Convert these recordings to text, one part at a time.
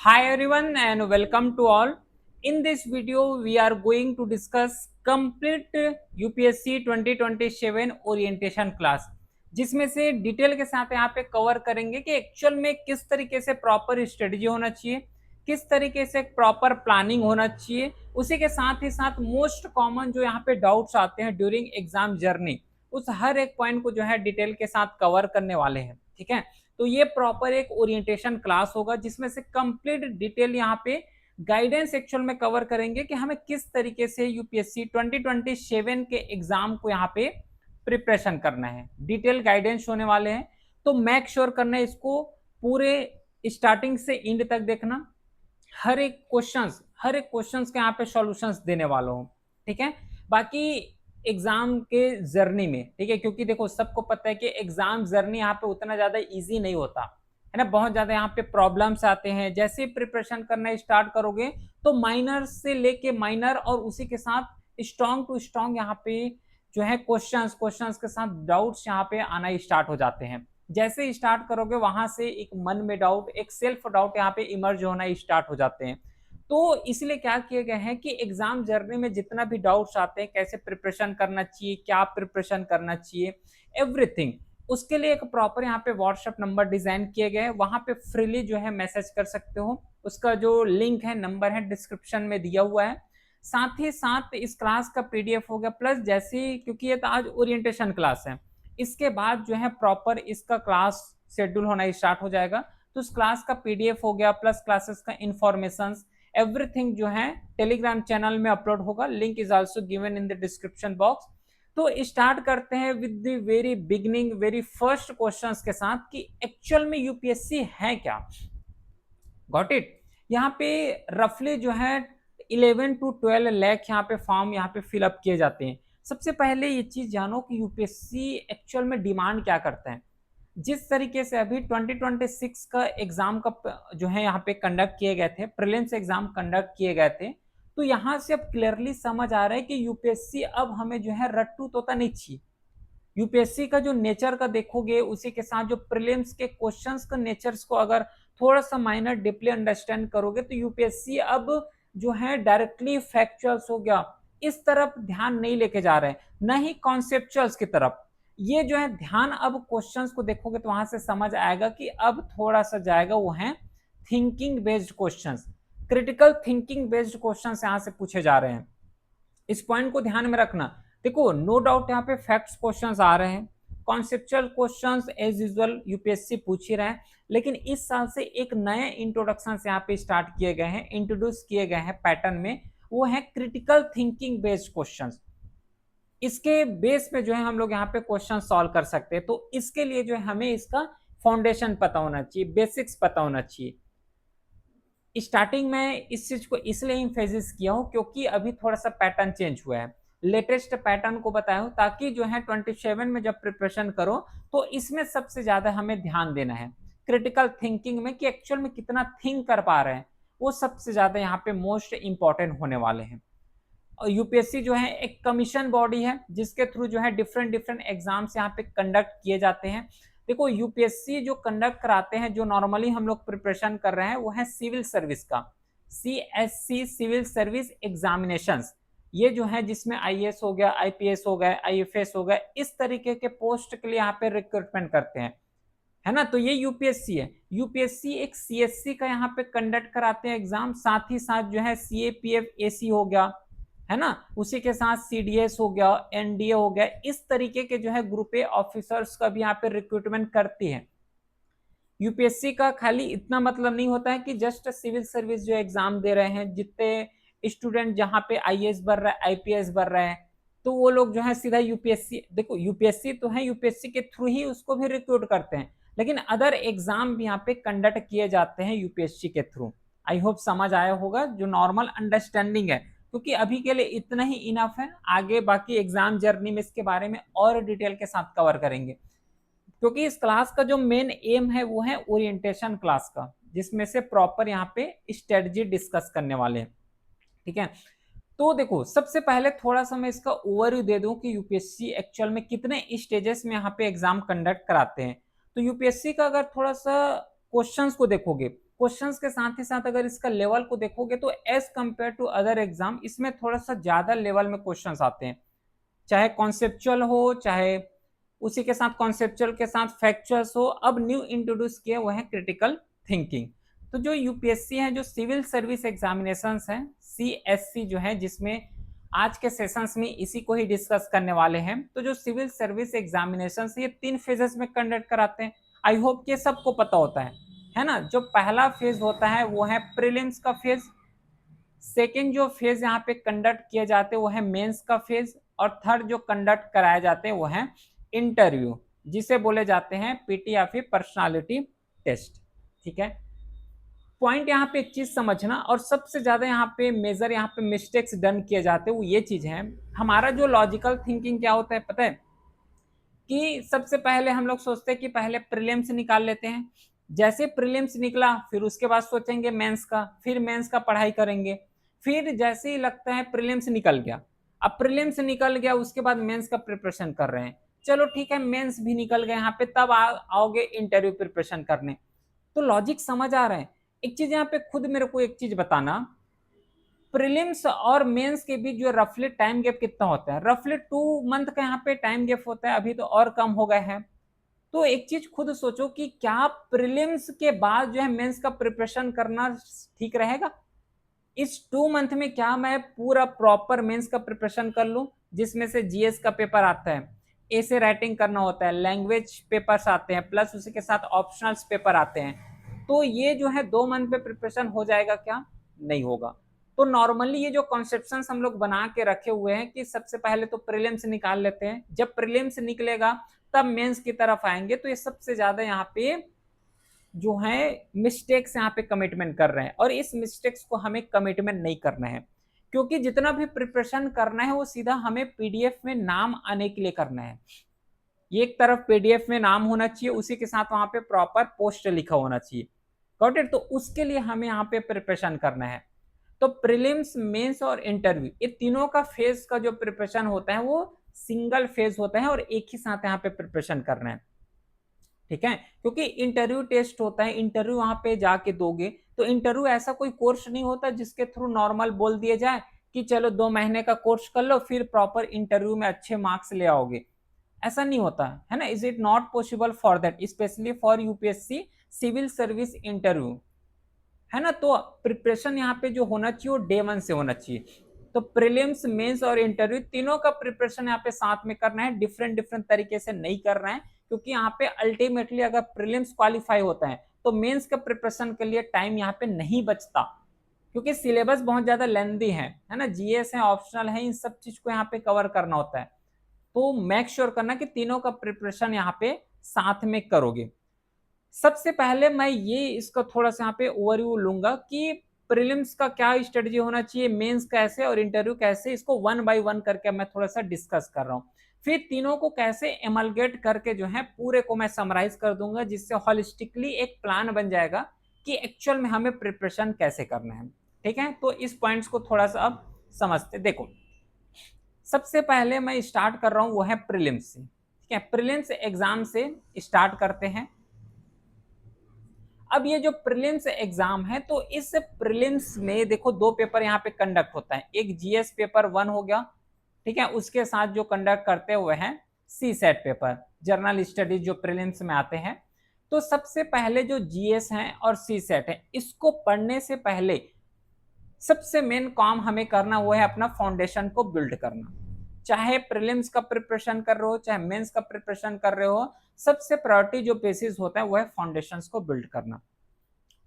Hi everyone and welcome to all. In this video we are going to discuss complete UPSC 2027 orientation class, जिसमें से detail के साथ यहाँ पे cover करेंगे कि एक्चुअल में किस तरीके से प्रॉपर स्ट्रेटजी होना चाहिए, किस तरीके से प्रॉपर प्लानिंग होना चाहिए। उसी के साथ ही साथ मोस्ट कॉमन जो यहाँ पे डाउट्स आते हैं ड्यूरिंग एग्जाम जर्नी, उस हर एक पॉइंट को जो है डिटेल के साथ कवर करने वाले हैं। ठीक है, तो ये प्रॉपर एक ओरिएंटेशन क्लास होगा जिसमें से कंप्लीट डिटेल यहाँ पे गाइडेंस एक्चुअल में कवर करेंगे कि हमें किस तरीके से यूपीएससी 2027 के एग्जाम को यहाँ पे प्रिपरेशन करना है। डिटेल गाइडेंस होने वाले हैं, तो मेक श्योर करना है इसको पूरे स्टार्टिंग से एंड तक देखना। हर एक क्वेश्चंस के यहाँ पे सॉल्यूशंस देने वाला हूँ। ठीक है, बाकी एग्जाम के जर्नी में, ठीक है, क्योंकि देखो सबको पता है कि एग्जाम जर्नी यहाँ पे उतना ज्यादा इजी नहीं होता है ना, बहुत ज्यादा यहाँ पे प्रॉब्लम्स आते हैं। जैसे ही प्रिपरेशन करना स्टार्ट करोगे तो माइनर से लेके माइनर और उसी के साथ स्ट्रॉन्ग टू स्ट्रॉन्ग यहाँ पे जो है क्वेश्चंस के साथ डाउट्स यहाँ पे आना स्टार्ट हो जाते हैं। जैसे स्टार्ट करोगे वहां से एक मन में डाउट, एक सेल्फ डाउट यहाँ पे इमर्ज होना स्टार्ट हो जाते हैं। तो इसलिए क्या किए गए हैं कि एग्जाम जर्नी में जितना भी डाउट्स आते हैं, कैसे प्रिपरेशन करना चाहिए, क्या प्रिपरेशन करना चाहिए, एवरीथिंग, उसके लिए एक प्रॉपर यहाँ पे व्हाट्सएप नंबर डिजाइन किए गए हैं। वहां पे फ्रीली जो है मैसेज कर सकते हो। उसका जो लिंक है, नंबर है, डिस्क्रिप्शन में दिया हुआ है। साथ ही साथ इस क्लास का पीडीएफ हो गया, प्लस जैसे क्योंकि ये तो आज ओरिएंटेशन क्लास है, इसके बाद जो है प्रॉपर इसका क्लास शेड्यूल होना स्टार्ट हो जाएगा। तो उस क्लास का पीडीएफ हो गया, प्लस क्लासेस का इंफॉर्मेशन, एवरीथिंग जो है टेलीग्राम चैनल में अपलोड होगा। Link is also given in the description box. तो स्टार्ट करते हैं with the very beginning, very first questions के साथ कि एक्चुअल में यूपीएससी है क्या। Got it. यहाँ पे रफली जो है 11 to 12 लाख यहाँ पे फॉर्म यहाँ पे फिलअप किए जाते हैं। सबसे पहले ये चीज जानो कि यूपीएससी एक्चुअल में डिमांड क्या करता है। जिस तरीके से अभी 2026 का एग्जाम का जो है यहाँ पे कंडक्ट किए गए थे, प्रीलिम्स एग्जाम कंडक्ट किए गए थे, तो यहाँ से अब क्लियरली समझ आ रहा है कि यूपीएससी अब हमें जो है रट्टू तोता नहीं चाहिए। यूपीएससी का जो नेचर का देखोगे, उसी के साथ जो प्रीलिम्स के क्वेश्चंस का नेचर्स को अगर थोड़ा सा माइनर डीपली अंडरस्टैंड करोगे, तो यूपीएससी अब जो है डायरेक्टली फैक्चुअल्स हो गया इस तरफ ध्यान नहीं लेके जा रहे हैं, न ही कॉन्सेप्चुअल्स की तरफ। ये जो है ध्यान अब क्वेश्चंस को देखोगे तो वहां से समझ आएगा कि अब थोड़ा सा जाएगा, वो है thinking based questions, critical thinking based questions यहाँ से पूछे जा रहे हैं। इस पॉइंट को ध्यान में रखना। देखो नो डाउट यहाँ पे फैक्ट्स क्वेश्चंस आ रहे हैं, conceptual questions as usual UPSC पूछ ही रहा है, लेकिन इस साल से एक नए इंट्रोडक्शन यहाँ पे स्टार्ट किए गए हैं, इंट्रोड्यूस किए गए हैं पैटर्न में, वो है क्रिटिकल थिंकिंग बेस्ड क्वेश्चंस। इसके बेस पे जो है हम लोग यहाँ पे क्वेश्चन सॉल्व कर सकते हैं। तो इसके लिए जो है हमें इसका फाउंडेशन पता होना चाहिए, बेसिक्स पता होना चाहिए। स्टार्टिंग में इस चीज को इसलिए इम्फेसिस किया हूं क्योंकि अभी थोड़ा सा पैटर्न चेंज हुआ है, लेटेस्ट पैटर्न को बताया हूं, ताकि जो है 27 में जब प्रिपरेशन करो तो इसमें सबसे ज्यादा हमें ध्यान देना है क्रिटिकल थिंकिंग में, कि एक्चुअल में कितना थिंक कर पा रहे हैं, वो सबसे ज्यादा यहाँ पे मोस्ट इंपॉर्टेंट होने वाले हैं। और यूपीएससी जो है एक कमीशन बॉडी है जिसके थ्रू जो है डिफरेंट डिफरेंट एग्जाम्स यहाँ पे कंडक्ट किए जाते हैं। देखो यूपीएससी जो कंडक्ट कराते हैं, जो नॉर्मली हम लोग प्रिपरेशन कर रहे हैं, वो है सिविल सर्विस का सीएससी, सिविल सर्विस एग्जामिनेशंस। ये जो है जिसमें आईएएस हो गया, आईपीएस हो गया, आईएफएस हो गया, इस तरीके के पोस्ट के लिए यहाँ पे रिक्रूटमेंट करते हैं, है ना। तो ये यूपीएससी है। यूपीएससी एक सीएससी का यहाँ पे कंडक्ट कराते हैं एग्जाम, साथ ही साथ जो है सीएपीएफ एसी हो गया, है ना, उसी के साथ सीडीएस हो गया, एनडीए हो गया, इस तरीके के जो है ग्रुप ए ऑफिसर्स का भी यहाँ पे रिक्रूटमेंट करती है। यूपीएससी का खाली इतना मतलब नहीं होता है कि जस्ट सिविल सर्विस जो एग्जाम दे रहे हैं, जितने स्टूडेंट जहाँ पे आईएएस भर रहा है, आईपीएस भर रहे हैं, तो वो लोग जो है सीधा यूपीएससी, देखो यूपीएससी तो है, यूपीएससी के थ्रू ही उसको भी रिक्रूट करते हैं, लेकिन अदर एग्जाम भी यहाँ पे कंडक्ट किए जाते हैं यूपीएससी के थ्रू। आई होप समझ आया होगा, जो नॉर्मल अंडरस्टैंडिंग है, क्योंकि अभी के लिए इतना ही इनफ है। आगे बाकी एग्जाम जर्नी में इसके बारे में और डिटेल के साथ कवर करेंगे, क्योंकि इस क्लास का जो मेन एम है वो है ओरिएंटेशन क्लास का, जिसमें से प्रॉपर यहाँ पे स्ट्रेटजी डिस्कस करने वाले हैं। ठीक है, तो देखो सबसे पहले थोड़ा सा मैं इसका ओवरव्यू दे दूं कि यूपीएससी एक्चुअल में कितने स्टेजेस में यहाँ पे एग्जाम कंडक्ट कराते हैं। तो यूपीएससी का अगर थोड़ा सा क्वेश्चंस को देखोगे, क्वेश्चंस के साथ ही साथ अगर इसका लेवल को देखोगे तो as compare to other exam इसमें थोड़ा सा ज्यादा लेवल में क्वेश्चंस आते हैं, चाहे कॉन्सेप्चुअल हो, चाहे उसी के साथ कॉन्सेप्चुअल के साथ फैक्चुअल्स हो। अब न्यू इंट्रोड्यूस किया वो है क्रिटिकल थिंकिंग। तो जो यूपीएससी है, जो सिविल सर्विस एग्जामिनेशन है, सीएससी जो है, जिसमें आज के सेशंस में इसी को ही डिस्कस करने वाले हैं। तो जो सिविल सर्विस एग्जामिनेशन ये 3 फेजेस में कंडक्ट कराते हैं। आई होप कि सबको पता होता है ना। जो पहला फेज होता है वो है प्रीलिम्स का फेज, सेकेंड जो फेज यहाँ पे कंडक्ट किए जाते हैं वो है मेंस का फेज, और थर्ड जो कंडक्ट कराए जाते हैं वो है इंटरव्यू, जिसे बोले जाते हैं पीटी या फिर पर्सनालिटी टेस्ट। ठीक है, पॉइंट यहाँ पे एक चीज समझना, और सबसे ज्यादा यहाँ पे मेजर यहाँ पे मिस्टेक्स डन किए जाते हैं वो ये चीज है। हमारा जो लॉजिकल थिंकिंग क्या होता है पता है, कि सबसे पहले हम लोग सोचते हैं कि पहले प्रीलिम्स निकाल लेते हैं, जैसे प्रीलिम्स निकला फिर उसके बाद सोचेंगे मेंस का, फिर मेंस का पढ़ाई करेंगे, फिर जैसे ही लगता है प्रीलिम्स निकल गया, अब प्रीलिम्स निकल गया उसके बाद मेंस का प्रिपरेशन कर रहे हैं, चलो ठीक है मेंस भी निकल गए यहाँ पे, तब आओगे इंटरव्यू प्रिपरेशन करने। तो लॉजिक समझ आ रहा है। एक चीज यहाँ पे खुद मेरे को एक चीज बताना, प्रीलिम्स और मेंस के बीच जो रफली टाइम गैप कितना होता है, रफली 2 मंथ का यहाँ पे टाइम गैप होता है, अभी तो और कम हो गए हैं। तो एक चीज खुद सोचो कि क्या प्रीलिम्स के बाद जो है मेंस का प्रिपरेशन करना ठीक रहेगा? इस 2 मंथ में क्या मैं पूरा प्रॉपर मेंस का प्रिपरेशन कर लूं, जिसमें से जीएस का पेपर आता है, ऐसे राइटिंग करना होता है, लैंग्वेज पेपर्स आते हैं, प्लस उसी के साथ ऑप्शनल्स पेपर आते हैं, तो ये जो है 2 मंथ में प्रिपरेशन हो जाएगा क्या? नहीं होगा। तो नॉर्मली ये जो कॉन्सेप्शन हम लोग बना के रखे हुए हैं कि सबसे पहले तो प्रीलिम्स निकाल लेते हैं, जब प्रीलिम्स निकलेगा तब मेंस की तरफ आएंगे, तो ये सबसे ज्यादा यहाँ पे जो है मिस्टेक्स यहाँ पे कमिटमेंट कर रहे हैं, और इस मिस्टेक्स को हमें कमिटमेंट नहीं करना है, क्योंकि जितना भी प्रिपरेशन करना है वो सीधा हमें पीडीएफ में नाम आने के लिए करना है। एक तरफ पीडीएफ में नाम होना चाहिए, उसी के साथ वहां पे प्रॉपर पोस्ट लिखा होना चाहिए। Got it? तो उसके लिए हमें यहाँ पे प्रिपरेशन करना है। तो प्रीलिम्स, मेंस और इंटरव्यू, ये तीनों का फेज का जो प्रिपरेशन होता है वो सिंगल फेज होता है, और एक ही साथ यहाँ पे प्रिपरेशन करना है। ठीक है, क्योंकि इंटरव्यू टेस्ट होता है, इंटरव्यू वहां पे जाके दोगे, तो इंटरव्यू ऐसा कोई कोर्स नहीं होता जिसके थ्रू नॉर्मल बोल दिया जाए कि चलो 2 महीने का कोर्स कर लो फिर प्रॉपर इंटरव्यू में अच्छे मार्क्स ले आओगे, ऐसा नहीं होता है ना। Is it not possible for that, specially for UPSC civil service interview, है ना। तो प्रिपरेशन यहाँ पे जो होना चाहिए वो डे 1 से होना चाहिए। तो प्रीलिम्स, मेंस और इंटरव्यू तीनों का प्रिपरेशन यहाँ पे साथ में करना है, डिफरेंट डिफरेंट तरीके से नहीं करना है, क्योंकि यहाँ पे अल्टीमेटली अगर प्रीलिम्स क्वालिफाई होता है तो मेंस के प्रिपरेशन के लिए टाइम यहाँ पे नहीं बचता, क्योंकि सिलेबस बहुत ज्यादा लेंथी है ना, जीएस है, ऑप्शनल है, इन सब चीज को यहाँ पे कवर करना होता है। तो मेक श्योर करना कि तीनों का प्रिपरेशन यहाँ पे साथ में करोगे। सबसे पहले मैं ये इसका थोड़ा सा यहाँ पे ओवरव्यू लूंगा कि प्रीलिम्स का क्या स्ट्रेटजी होना चाहिए, मेंस कैसे और इंटरव्यू कैसे, इसको 1 बाय 1 करके मैं थोड़ा सा डिस्कस कर रहा हूँ। फिर तीनों को कैसे एमलगेट करके जो है पूरे को मैं समराइज कर दूंगा, जिससे हॉलिस्टिकली एक प्लान बन जाएगा कि एक्चुअल में हमें प्रिपरेशन कैसे करना है। ठीक है, तो इस पॉइंट्स को थोड़ा सा अब समझते। देखो, सबसे पहले मैं स्टार्ट कर रहा हूँ वो है प्रीलिम्स से। ठीक है, प्रीलिम्स एग्जाम से स्टार्ट करते हैं। अब ये जो प्रीलिम्स एग्जाम है, तो इस प्रीलिम्स में देखो 2 पेपर यहाँ पे कंडक्ट होता है, एक जीएस पेपर 1 हो गया, ठीक है, उसके साथ जो कंडक्ट करते हुए हैं सी सेट पेपर, जर्नल स्टडीज जो प्रीलिम्स में आते हैं। तो सबसे पहले जो जीएस है और सी सेट है, इसको पढ़ने से पहले सबसे मेन काम हमें करना वो है अपना फाउंडेशन को बिल्ड करना। चाहे प्रीलिम्स का प्रिपरेशन कर रहे हो, चाहे मेंस का प्रिपरेशन कर रहे हो, सबसे प्रायोरिटी जो बेसिस होता है वो है फाउंडेशंस को बिल्ड करना।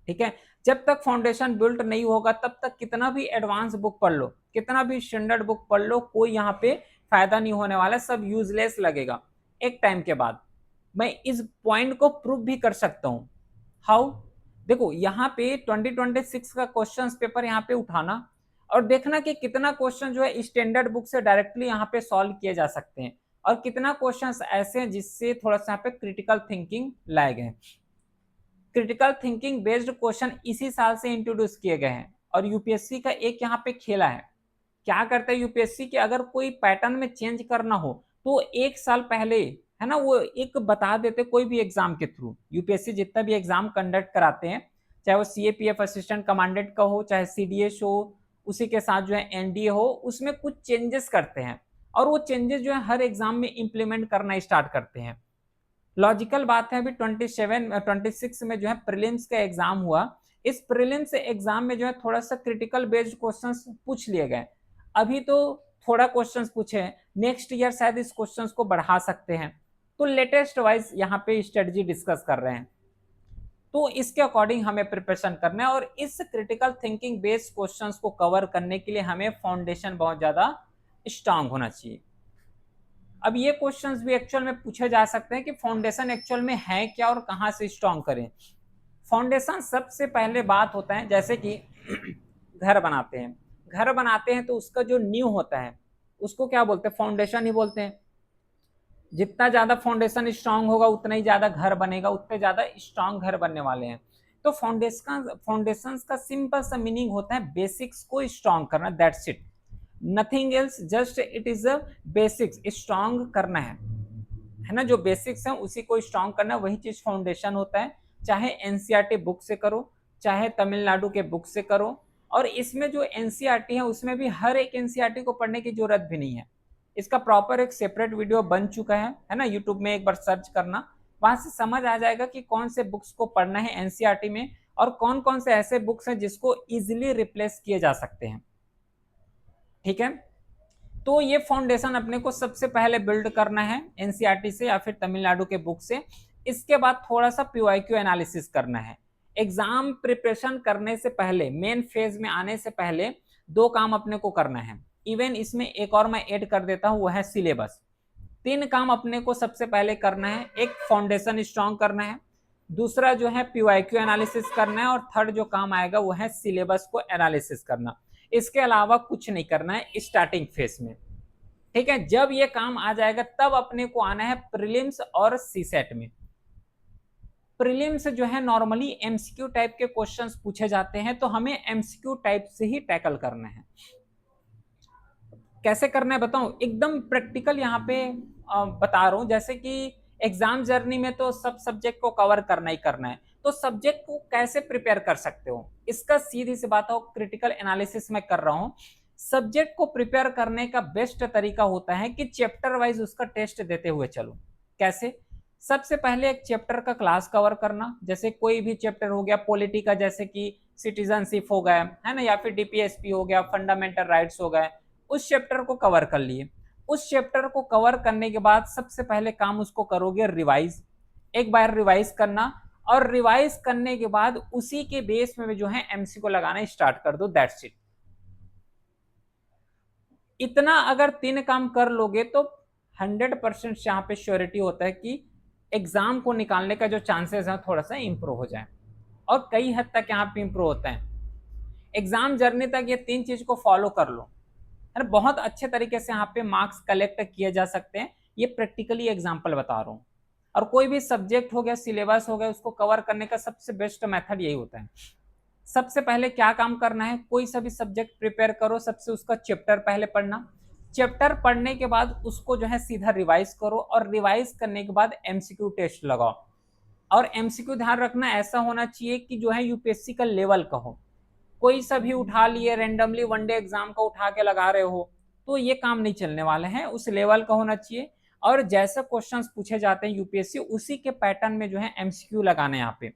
ठीक है, जब तक फाउंडेशन बिल्ड नहीं होगा तब तक कितना भी एडवांस बुक पढ़ लो, कितना भी स्टैंडर्ड बुक पढ़ लो, कोई यहाँ पे फायदा नहीं होने वाला, सब यूजलेस लगेगा एक टाइम के बाद। मैं इस पॉइंट को प्रूव भी कर सकता हूँ। हाउ? देखो यहाँ पे 2026 का क्वेश्चंस पेपर यहाँ पे उठाना और देखना कि कितना क्वेश्चन जो है स्टैंडर्ड बुक से डायरेक्टली यहाँ पे सॉल्व किए जा सकते हैं, और कितना क्वेश्चंस ऐसे हैं जिससे थोड़ा सा यहाँ पे क्रिटिकल थिंकिंग लाए गए हैं। क्रिटिकल थिंकिंग बेस्ड क्वेश्चन इसी साल से इंट्रोड्यूस किए गए हैं, और यूपीएससी का एक यहाँ पे खेला है, क्या करता है यूपीएससी कि अगर कोई पैटर्न में चेंज करना हो तो 1 साल पहले, है ना, वो एक बता देते कोई भी एग्जाम के थ्रू। यूपीएससी जितना भी एग्जाम कंडक्ट कराते हैं, चाहे वो CAPF असिस्टेंट कमांडेंट का हो, चाहे CDS हो, उसी के साथ जो है NDA हो, उसमें कुछ चेंजेस करते हैं और वो चेंजेस जो है हर एग्जाम में इंप्लीमेंट करना स्टार्ट करते हैं। लॉजिकल बात है, अभी 26 में जो है प्रीलिम्स का एग्जाम हुआ। इस प्रीलिम्स एग्जाम में जो है थोड़ा सा क्रिटिकल बेस्ड क्वेश्चंस पूछ लिए गए। अभी तो थोड़ा क्वेश्चंस पूछे हैं, नेक्स्ट ईयर शायद इस क्वेश्चंस को बढ़ा सकते हैं। तो लेटेस्ट वाइज यहाँ पे स्ट्रेटजी डिस्कस कर रहे हैं, तो इसके अकॉर्डिंग हमें प्रिपरेशन करना है। और इस क्रिटिकल थिंकिंग बेस्ड क्वेश्चंस को कवर करने के लिए हमें फाउंडेशन बहुत ज्यादा स्ट्रांग होना चाहिए। अब ये क्वेश्चंस भी एक्चुअल में पूछे जा सकते हैं कि फाउंडेशन एक्चुअल में है क्या और कहां से स्ट्रांग करें। फाउंडेशन सबसे पहले बात होता है, जैसे कि घर बनाते हैं, घर बनाते हैं तो उसका जो नींव होता है उसको क्या बोलते हैं, फाउंडेशन ही बोलते हैं। जितना ज्यादा फाउंडेशन स्ट्रांग होगा उतना ही ज्यादा घर बनेगा, उतने ज्यादा स्ट्रांग घर बनने वाले हैं। तो फाउंडेशन का सिंपल सा मीनिंग होता है बेसिक्स को स्ट्रांग करना, that's it, nothing else, just it is a basics, strong करना है ना। जो बेसिक्स है उसी को स्ट्रांग करना, वही चीज फाउंडेशन होता है। चाहे एनसीईआरटी बुक से करो, चाहे तमिलनाडु के बुक से करो। और इसमें जो एनसीईआरटी है उसमें भी हर एक एनसीईआरटी को पढ़ने की जरूरत भी नहीं है। इसका प्रॉपर एक सेपरेट वीडियो बन चुका है ना, यूट्यूब में एक बार सर्च करना, वहां से समझ आ जाएगा कि कौन से बुक्स को पढ़ना है एनसीईआरटी में और कौन कौन से ऐसे बुक्स हैं जिसको इजिली रिप्लेस किए जा सकते हैं। ठीक है, तो ये फाउंडेशन अपने को सबसे पहले बिल्ड करना है एनसीईआरटी से या फिर तमिलनाडु के बुक से। इसके बाद थोड़ा सा पीवाईक्यू एनालिसिस करना है। एग्जाम प्रिपरेशन करने से पहले, मेन फेज में आने से पहले दो काम अपने को करना है। इवन इसमें एक और मैं ऐड कर देता हूं, वो है सिलेबस। 3 काम अपने को सबसे पहले करना है। एक फाउंडेशन स्ट्रांग करना है, दूसरा जो है पीवाईक्यू एनालिसिस करना है, और थर्ड जो काम आएगा वो है सिलेबस को एनालिसिस करना। इसके अलावा कुछ नहीं करना है स्टार्टिंग फेज में। ठीक है, जब ये काम आ जाएगा तब अपने को आना है प्रीलिम्स और सीसेट में। प्रीलिम्स जो है नॉर्मली एमसीक्यू टाइप के क्वेश्चंस पूछे जाते हैं, तो हमें एमसीक्यू टाइप से ही टैकल करना है। कैसे करना है बताऊं, एकदम प्रैक्टिकल यहाँ पे बता रहा हूं। जैसे कि एग्जाम जर्नी में तो सब सब्जेक्ट को कवर करना ही करना है, तो सब्जेक्ट को कैसे प्रिपेयर कर सकते हो, इसका सीधी सी बात हो, क्रिटिकल एनालिसिस में कर रहा हूं। सब्जेक्ट को प्रिपेयर करने का बेस्ट तरीका होता है कि चैप्टर वाइज उसका टेस्ट देते हुए चलो। कैसे, सबसे पहले एक चैप्टर का क्लास कवर करना, जैसे कोई भी चैप्टर हो गया पॉलिटी का, जैसे कि सिटीजनशिप हो गया है ना, या फिर डीपीएसपी हो गया, फंडामेंटल राइट्स हो गए, उस चैप्टर को कवर कर लिए। उस चैप्टर को कवर करने के बाद सबसे पहले काम उसको करोगे रिवाइज, एक बार रिवाइज करना, और रिवाइज करने के बाद उसी के बेस में जो है एमसीक्यू लगाना स्टार्ट कर दो, दैट्स इट। इतना अगर 3 काम कर लोगे तो 100% यहाँ पे श्योरिटी होता है कि एग्जाम को निकालने का जो चांसेस है थोड़ा सा इंप्रूव हो जाए, और कई हद तक यहाँ पे इंप्रूव होता है। एग्जाम जर्नी तक ये 3 चीज को फॉलो कर लो, है ना, बहुत अच्छे तरीके से यहाँ पे मार्क्स कलेक्ट किए जा सकते हैं। ये प्रैक्टिकली एग्जाम्पल बता रहा हूँ। और कोई भी सब्जेक्ट हो गया, सिलेबस हो गया, उसको कवर करने का सबसे बेस्ट मेथड यही होता है। सबसे पहले क्या काम करना है, कोई सा भी सब्जेक्ट प्रिपेयर करो, सबसे उसका चैप्टर पहले पढ़ना। चैप्टर पढ़ने के बाद उसको जो है सीधा रिवाइज करो, और रिवाइज करने के बाद एमसीक्यू टेस्ट लगाओ। और एमसीक्यू ध्यान रखना ऐसा होना चाहिए कि जो है यूपीएससी का लेवल का हो। कोई सा भी उठा लिए रेंडमली वनडे एग्जाम का उठा के लगा रहे हो, तो ये काम नहीं चलने वाले हैं, उस लेवल का होना चाहिए। और जैसा क्वेश्चंस पूछे जाते हैं यूपीएससी, उसी के पैटर्न में जो है एमसीक्यू लगाना है यहाँ पे।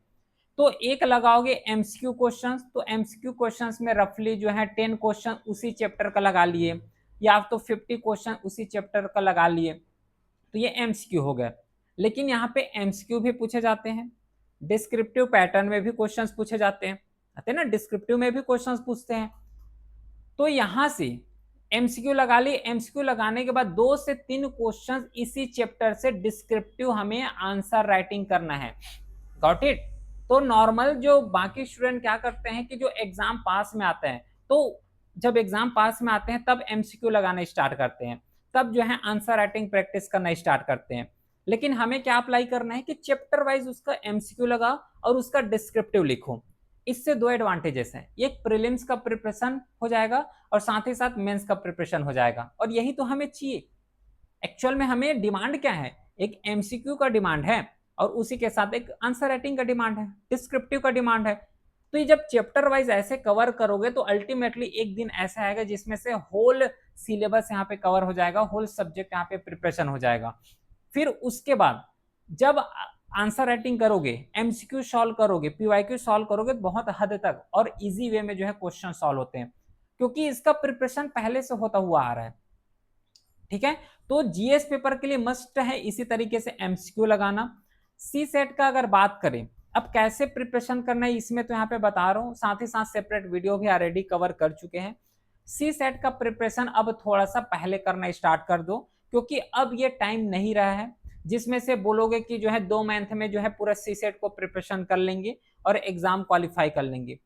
तो एक लगाओगे एमसीक्यू क्वेश्चंस, तो एमसीक्यू क्वेश्चंस में रफली जो है 10 क्वेश्चन उसी चैप्टर का लगा लिए, या तो 50 क्वेश्चन उसी चैप्टर का लगा लिए, तो ये एमसीक्यू हो गया। लेकिन यहाँ पे एमसीक्यू भी पूछे जाते हैं, डिस्क्रिप्टिव पैटर्न में भी क्वेश्चंस पूछे जाते हैं, आते ना, डिस्क्रिप्टिव में भी क्वेश्चंस पूछते हैं। तो यहां से एमसीक्यू लगा ली, एमसीक्यू लगाने के बाद 2 से 3 क्वेश्चंस इसी चैप्टर से डिस्क्रिप्टिव हमें आंसर राइटिंग करना है, गॉट इट। तो नॉर्मल जो बाकी स्टूडेंट क्या करते हैं कि जो एग्जाम पास में आते हैं, तो जब एग्जाम पास में आते हैं तब एमसीक्यू लगाना स्टार्ट करते हैं, तब जो है आंसर राइटिंग प्रैक्टिस करना स्टार्ट करते हैं। लेकिन हमें क्या अप्लाई करना है कि चैप्टर वाइज उसका एमसीक्यू लगा और उसका डिस्क्रिप्टिव लिखो। इससे 2 एडवांटेजेस हैं, एक प्रीलिम्स का प्रिपरेशन हो जाएगा और साथ ही साथ मेंस का प्रिपरेशन हो जाएगा, और यही तो हमें चाहिए। एक्चुअल में हमें डिमांड क्या है, एक एमसीक्यू का डिमांड है और उसी के साथ एक आंसर राइटिंग का डिमांड है, डिस्क्रिप्टिव का डिमांड है। तो ये जब चैप्टर वाइज ऐसे कवर करोगे तो अल्टीमेटली एक दिन ऐसा आएगा जिसमें से होल सिलेबस यहाँ पे कवर हो जाएगा, होल सब्जेक्ट यहाँ पे प्रिपरेशन हो जाएगा। फिर उसके बाद जब आंसर राइटिंग करोगे, एमसीक्यू सॉल्व करोगे, पीवाईक्यू सॉल्व करोगे, तो बहुत हद तक और इजी वे में जो है क्वेश्चन सॉल्व होते हैं, क्योंकि इसका प्रिपरेशन पहले से होता हुआ आ रहा है। ठीक है, तो जीएस पेपर के लिए मस्ट है इसी तरीके से एमसीक्यू लगाना। सी सेट का अगर बात करें, अब कैसे प्रिपरेशन करना है इसमें तो यहाँ पे बता रहा हूँ, साथ ही साथ सेपरेट वीडियो भी ऑलरेडी कवर कर चुके हैं। सी सेट का प्रिपरेशन अब थोड़ा सा पहले करना स्टार्ट कर दो, क्योंकि अब ये टाइम नहीं रहा है जिसमें से बोलोगे कि जो है 2 मंथ में जो है पूरा सी सेट को प्रिपरेशन कर लेंगे और एग्जाम क्वालिफाई कर लेंगे।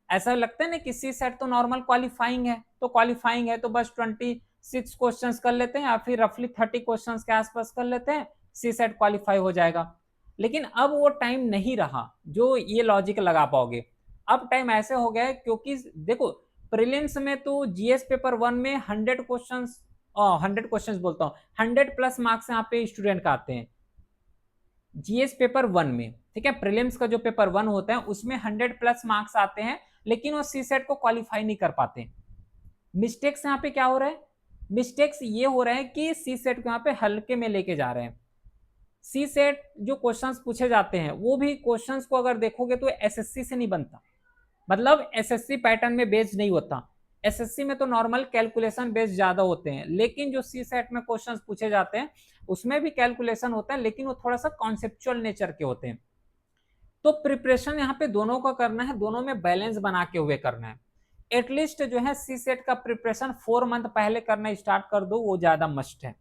ऐसा लगता है ना कि सी सेट तो नॉर्मल क्वालिफाइंग है, तो क्वालिफाइंग है तो बस 26 क्वेश्चंस कर लेते हैं या फिर रफली 30 क्वेश्चंस के आसपास कर लेते हैं, सी सेट क्वालिफाई हो जाएगा। लेकिन अब वो टाइम नहीं रहा जो ये लॉजिक लगा पाओगे। अब टाइम ऐसे हो गया है, क्योंकि देखो प्रीलिम्स में तो जीएस पेपर 1 में 100 क्वेश्चंस 100 क्वेश्चंस बोलता हूँ, 100 प्लस मार्क्स यहाँ पे स्टूडेंट का आते हैं जीएस पेपर 1 में। ठीक है, प्रीलिम्स का जो पेपर 1 होता है उसमें 100 प्लस मार्क्स आते हैं, लेकिन वो सी सेट को क्वालिफाई नहीं कर पाते। मिस्टेक्स यहाँ पे क्या हो रहा है, मिस्टेक्स ये हो रहा है कि सी सेट को यहाँ पे हल्के में लेके जा रहे हैं। सी सेट जो क्वेश्चंस पूछे जाते हैं वो भी क्वेश्चंस को अगर देखोगे तो एसएससी से नहीं बनता, मतलब एसएससी पैटर्न में बेस्ड नहीं होता। एसएससी में तो नॉर्मल कैलकुलेशन बेस्ड ज्यादा होते हैं, लेकिन जो सी सेट में क्वेश्चंस पूछे जाते हैं उसमें भी कैलकुलेशन होता है, लेकिन वो थोड़ा सा कॉन्सेप्चुअल नेचर के होते हैं। तो प्रिपरेशन यहाँ पे दोनों का करना है, दोनों में बैलेंस बना के हुए करना है। एटलीस्ट जो है सी सेट का प्रिपरेशन 4 मंथ पहले करना स्टार्ट कर दो, वो ज्यादा मस्ट है।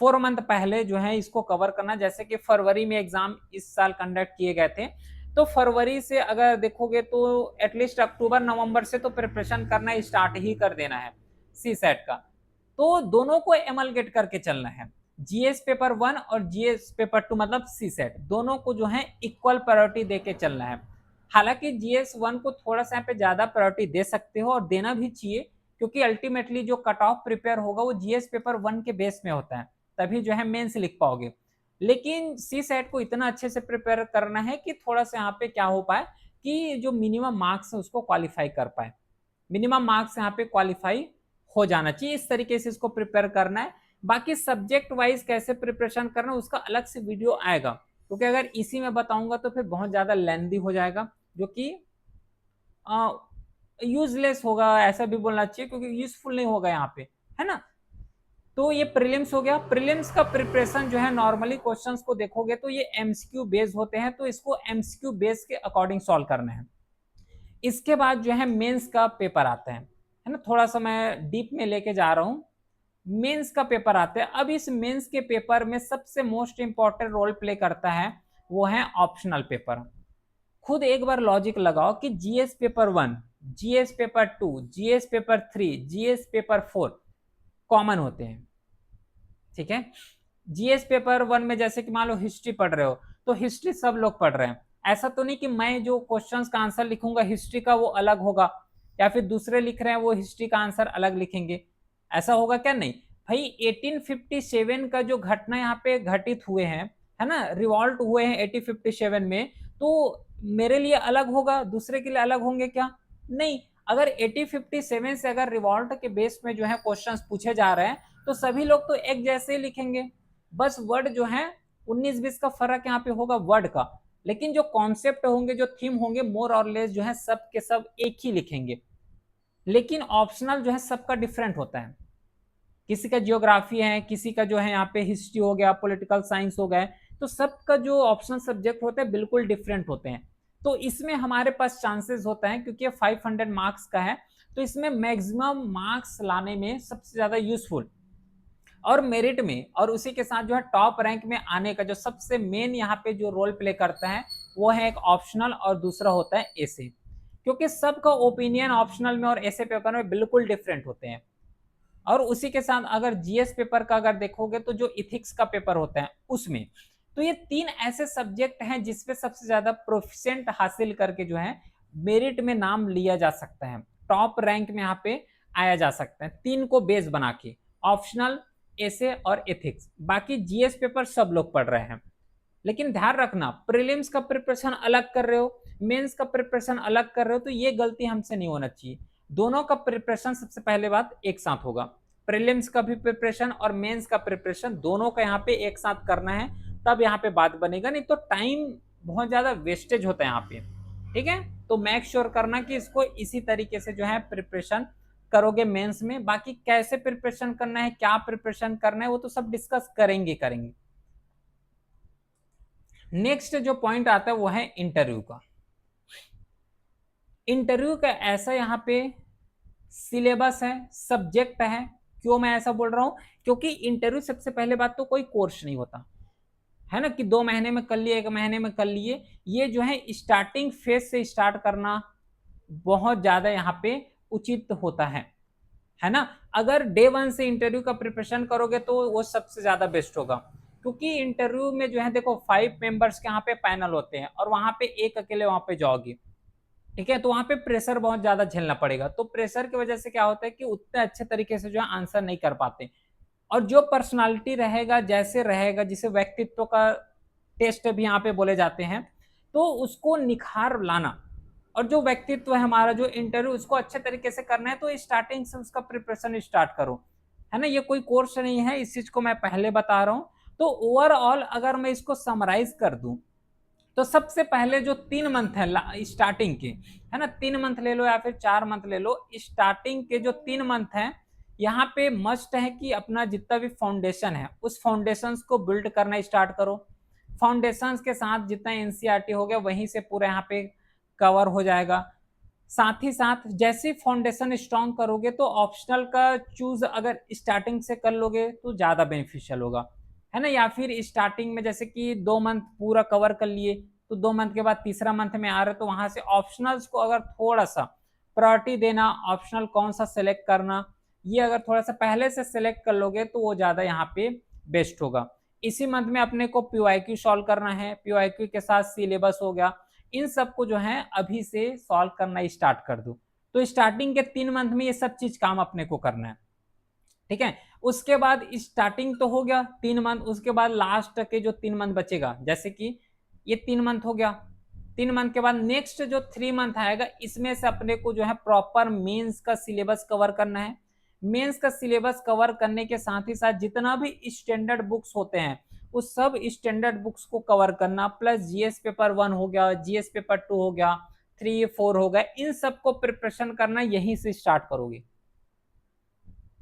4 मंथ पहले जो है इसको कवर करना। जैसे कि फरवरी में एग्जाम इस साल कंडक्ट किए गए थे, तो फरवरी से अगर देखोगे तो एटलीस्ट अक्टूबर नवंबर से तो प्रिपरेशन करना स्टार्ट ही कर देना है सी सेट का। तो दोनों को एमलगेट करके चलना है, जीएस पेपर 1 और जीएस पेपर 2 मतलब सी सेट, दोनों को जो है इक्वल प्रायोरिटी देके चलना है। हालांकि जीएस 1 को थोड़ा सा यहाँ पे ज्यादा प्रायोरिटी दे सकते हो और देना भी चाहिए, क्योंकि अल्टीमेटली जो कट ऑफ प्रिपेयर होगा वो जीएस पेपर 1 के बेस में होता है, तभी जो है मेंस लिख पाओगे। लेकिन सी सेट को इतना अच्छे से प्रिपेयर करना है कि थोड़ा सा यहाँ पे क्या हो पाए कि जो मिनिमम मार्क्स है उसको क्वालिफाई कर पाए, मिनिमम मार्क्स यहाँ पे क्वालिफाई हो जाना चाहिए, इस तरीके से इसको प्रिपेयर करना है। बाकी सब्जेक्ट वाइज कैसे प्रिपरेशन करना है उसका अलग से वीडियो आएगा, क्योंकि अगर इसी में बताऊंगा तो फिर बहुत ज्यादा लेंदी हो जाएगा, जो कि यूजलेस होगा ऐसा भी बोलना चाहिए, क्योंकि यूजफुल नहीं होगा यहाँ पे, है ना। तो ये प्रीलिम्स हो गया। प्रीलिम्स का प्रिपरेशन जो है नॉर्मली क्वेश्चंस को देखोगे तो ये एमसीक्यू बेस होते हैं, तो इसको एमसीक्यू बेस के अकॉर्डिंग सॉल्व करना है। इसके बाद जो है मेंस का पेपर आता है ना, थोड़ा सा मैं डीप में लेके जा रहा हूँ। मेंस का पेपर आता है। अब इस मेंस के पेपर में सबसे मोस्ट इंपॉर्टेंट रोल प्ले करता है वो है ऑप्शनल पेपर। खुद एक बार लॉजिक लगाओ कि GS paper 1, GS paper 2, GS paper 3, GS paper 4 common होते हैं। ठीक है, जीएस पेपर 1 में जैसे कि मान लो हिस्ट्री पढ़ रहे हो तो हिस्ट्री सब लोग पढ़ रहे हैं, ऐसा तो नहीं कि मैं जो क्वेश्चंस का आंसर लिखूंगा हिस्ट्री का वो अलग होगा, या फिर दूसरे लिख रहे हैं वो हिस्ट्री का आंसर अलग लिखेंगे, ऐसा होगा क्या? नहीं भाई। 1857 का जो घटना यहाँ पे घटित हुए हैं, है ना, रिवॉल्ट हुए हैं 1857 में, तो मेरे लिए अलग होगा, दूसरे के लिए अलग होंगे क्या? नहीं। अगर 1857 से अगर रिवॉल्ट के बेस में जो है क्वेश्चंस पूछे जा रहे हैं तो सभी लोग तो एक जैसे ही लिखेंगे, बस वर्ड जो है 19-20 का फर्क यहाँ पे होगा वर्ड का, लेकिन जो कॉन्सेप्ट होंगे, जो थीम होंगे, मोर और लेस जो है सब के सब एक ही लिखेंगे। लेकिन ऑप्शनल जो है सबका डिफरेंट होता है, किसी का जियोग्राफी है, किसी का जो है यहाँ पे हिस्ट्री हो गया, पॉलिटिकल साइंस हो गए, तो सबका जो ऑप्शनल सब्जेक्ट होते हैं बिल्कुल डिफरेंट होते हैं। तो इसमें हमारे पास चांसेस होता है, क्योंकि 500 मार्क्स का है, तो इसमें मैक्सिमम मार्क्स लाने में सबसे ज्यादा यूजफुल और मेरिट में और उसी के साथ जो है टॉप रैंक में आने का जो सबसे मेन यहाँ पे जो रोल प्ले करता है वो है एक ऑप्शनल और दूसरा होता है एसे, क्योंकि सबका ओपिनियन ऑप्शनल में और एसे पेपर में बिल्कुल डिफरेंट होते हैं। और उसी के साथ अगर जीएस पेपर का अगर देखोगे तो जो इथिक्स का पेपर होता है उसमें, तो ये 3 ऐसे सब्जेक्ट हैं जिसपे सबसे ज्यादा प्रोफिशिएंट हासिल करके जो है मेरिट में नाम लिया जा सकता है, टॉप रैंक में यहाँ पे आया जा सकता है, 3 को बेस बना के, ऑप्शनल, एसे और एथिक्स। बाकी जीएस पेपर सब लोग पढ़ रहे हैं, लेकिन ध्यान रखना प्रीलिम्स का प्रिपरेशन अलग कर रहे हो, मेंस का प्रिपरेशन अलग कर रहे हो, तो ये गलती हमसे नहीं होना चाहिए। दोनों का प्रिपरेशन सबसे पहले बात एक साथ होगा, प्रीलिम्स का भी प्रिपरेशन और मेंस का प्रिपरेशन दोनों का यहाँ पे एक साथ करना है, तब यहाँ पे बात बनेगा, नहीं तो टाइम बहुत ज्यादा वेस्टेज होता है यहाँ पे। ठीक है, तो मेक श्योर करना कि इसको इसी तरीके से जो है प्रिपरेशन करोगे मेंस में। बाकी कैसे प्रिपरेशन करना है, क्या प्रिपरेशन करना है, वो तो सब डिस्कस करेंगे। नेक्स्ट जो पॉइंट आता है वो है इंटरव्यू का। इंटरव्यू का ऐसा यहाँ पे सिलेबस है, सब्जेक्ट है। क्यों मैं ऐसा बोल रहा हूं, क्योंकि इंटरव्यू सबसे पहले बात तो कोई कोर्स नहीं होता है ना, कि 2 महीने में कर लिए, 1 महीने में कर लिए। ये जो है स्टार्टिंग फेज से स्टार्ट करना बहुत ज्यादा यहाँ पे उचित होता है ना। अगर डे 1 से इंटरव्यू का प्रिपरेशन करोगे तो वो सबसे ज्यादा बेस्ट होगा, क्योंकि इंटरव्यू में जो है देखो 5 मेंबर्स के यहाँ पे पैनल होते हैं और वहां पे एक अकेले वहां पे जाओगे। ठीक है, तो वहां पे प्रेशर बहुत ज्यादा झेलना पड़ेगा, तो प्रेशर की वजह से क्या होता है कि उतने अच्छे तरीके से जो है आंसर नहीं कर पाते। और जो पर्सनालिटी रहेगा, जैसे रहेगा, जिसे व्यक्तित्व का टेस्ट भी यहाँ पे बोले जाते हैं, तो उसको निखार लाना, और जो व्यक्तित्व है हमारा, जो इंटरव्यू, उसको अच्छे तरीके से करना है, तो स्टार्टिंग से उसका प्रिपरेशन स्टार्ट करो, है ना। ये कोई कोर्स नहीं है, इस चीज को मैं पहले बता रहा हूँ। तो ओवरऑल अगर मैं इसको समराइज कर दूं, तो सबसे पहले जो 3 मंथ है स्टार्टिंग के, है ना, 3 मंथ ले लो या फिर 4 मंथ ले लो, स्टार्टिंग के जो 3 मंथ हैं, यहाँ पे मस्ट है कि अपना जितना भी फाउंडेशन है उस फाउंडेशंस को बिल्ड करना स्टार्ट करो। फाउंडेशंस के साथ जितना एनसीईआरटी हो गया वहीं से पूरा यहाँ पे कवर हो जाएगा। साथ ही साथ जैसे फाउंडेशन स्ट्रांग करोगे तो ऑप्शनल का चूज अगर स्टार्टिंग से कर लोगे तो ज्यादा बेनिफिशियल होगा, है ना। या फिर स्टार्टिंग में जैसे कि 2 मंथ पूरा कवर कर लिए, तो 2 मंथ के बाद तीसरा मंथ में आ रहे, तो वहां से ऑप्शनल्स को अगर थोड़ा सा प्रायोरिटी देना, ऑप्शनल कौन सा सिलेक्ट करना, ये अगर थोड़ा सा पहले से सिलेक्ट कर लोगे तो वो ज्यादा यहाँ पे बेस्ट होगा। इसी मंथ में अपने को पीवाईक्यू सॉल्व करना है, पीवाईक्यू के साथ सिलेबस हो गया, इन सबको जो है अभी से सॉल्व करना स्टार्ट कर दो। तो स्टार्टिंग के 3 मंथ में ये सब चीज काम अपने को करना है। ठीक है, उसके बाद स्टार्टिंग तो हो गया 3 मंथ, उसके बाद लास्ट के जो 3 मंथ बचेगा, जैसे कि ये 3 मंथ हो गया, 3 मंथ के बाद नेक्स्ट जो 3 मंथ आएगा, इसमें से अपने को जो है प्रॉपर मेंस का सिलेबस कवर करना है। मेंस का सिलेबस कवर करने के साथ ही साथ जितना भी स्टैंडर्ड बुक्स होते हैं उस सब स्टैंडर्ड बुक्स को कवर करना, प्लस जीएस पेपर 1 हो गया, जीएस पेपर 2 हो गया, 3 4 हो गया, इन सबको प्रिपरेशन करना यहीं से स्टार्ट करोगे,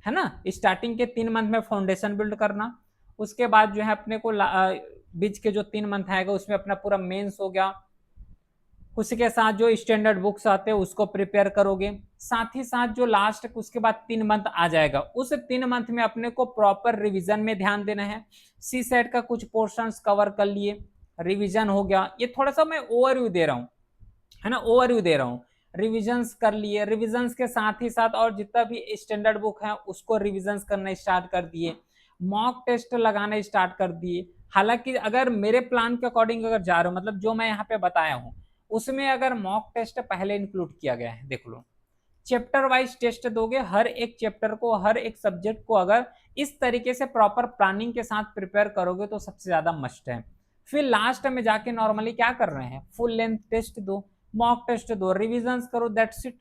है ना। स्टार्टिंग के 3 मंथ में फाउंडेशन बिल्ड करना, उसके बाद जो है अपने को बीच के जो 3 मंथ आएगा उसमें अपना पूरा मेंस हो गया, उसी के साथ जो स्टैंडर्ड बुक्स आते हैं उसको प्रिपेयर करोगे। साथ ही साथ जो लास्ट उसके बाद 3 मंथ आ जाएगा, उस 3 मंथ में अपने को प्रॉपर रिवीजन में ध्यान देना है। सी सेट का कुछ पोर्शंस कवर कर लिए, रिवीजन हो गया, ये थोड़ा सा मैं ओवरव्यू दे रहा हूँ, है ना, ओवरव्यू दे रहा हूँ। रिविजन्स कर लिए, रिविजन्स के साथ ही साथ और जितना भी स्टैंडर्ड बुक है उसको रिविजन्स करना स्टार्ट कर दिए, मॉक टेस्ट लगाना स्टार्ट कर दिए। हालांकि अगर मेरे प्लान के अकॉर्डिंग अगर जा रहे हो, मतलब जो मैं यहाँ पे बताया हूँ उसमें अगर मॉक टेस्ट पहले इंक्लूड किया गया है, देख लो, चैप्टर वाइज टेस्ट दोगे, हर एक चैप्टर को, हर एक सब्जेक्ट को अगर इस तरीके से प्रॉपर प्लानिंग के साथ प्रिपेयर करोगे तो सबसे ज्यादा मस्ट है। फिर लास्ट में जाके नॉर्मली क्या कर रहे हैं, फुल लेंथ टेस्ट दो, मॉक टेस्ट दो, रिविजन्स करो, दैट्स इट।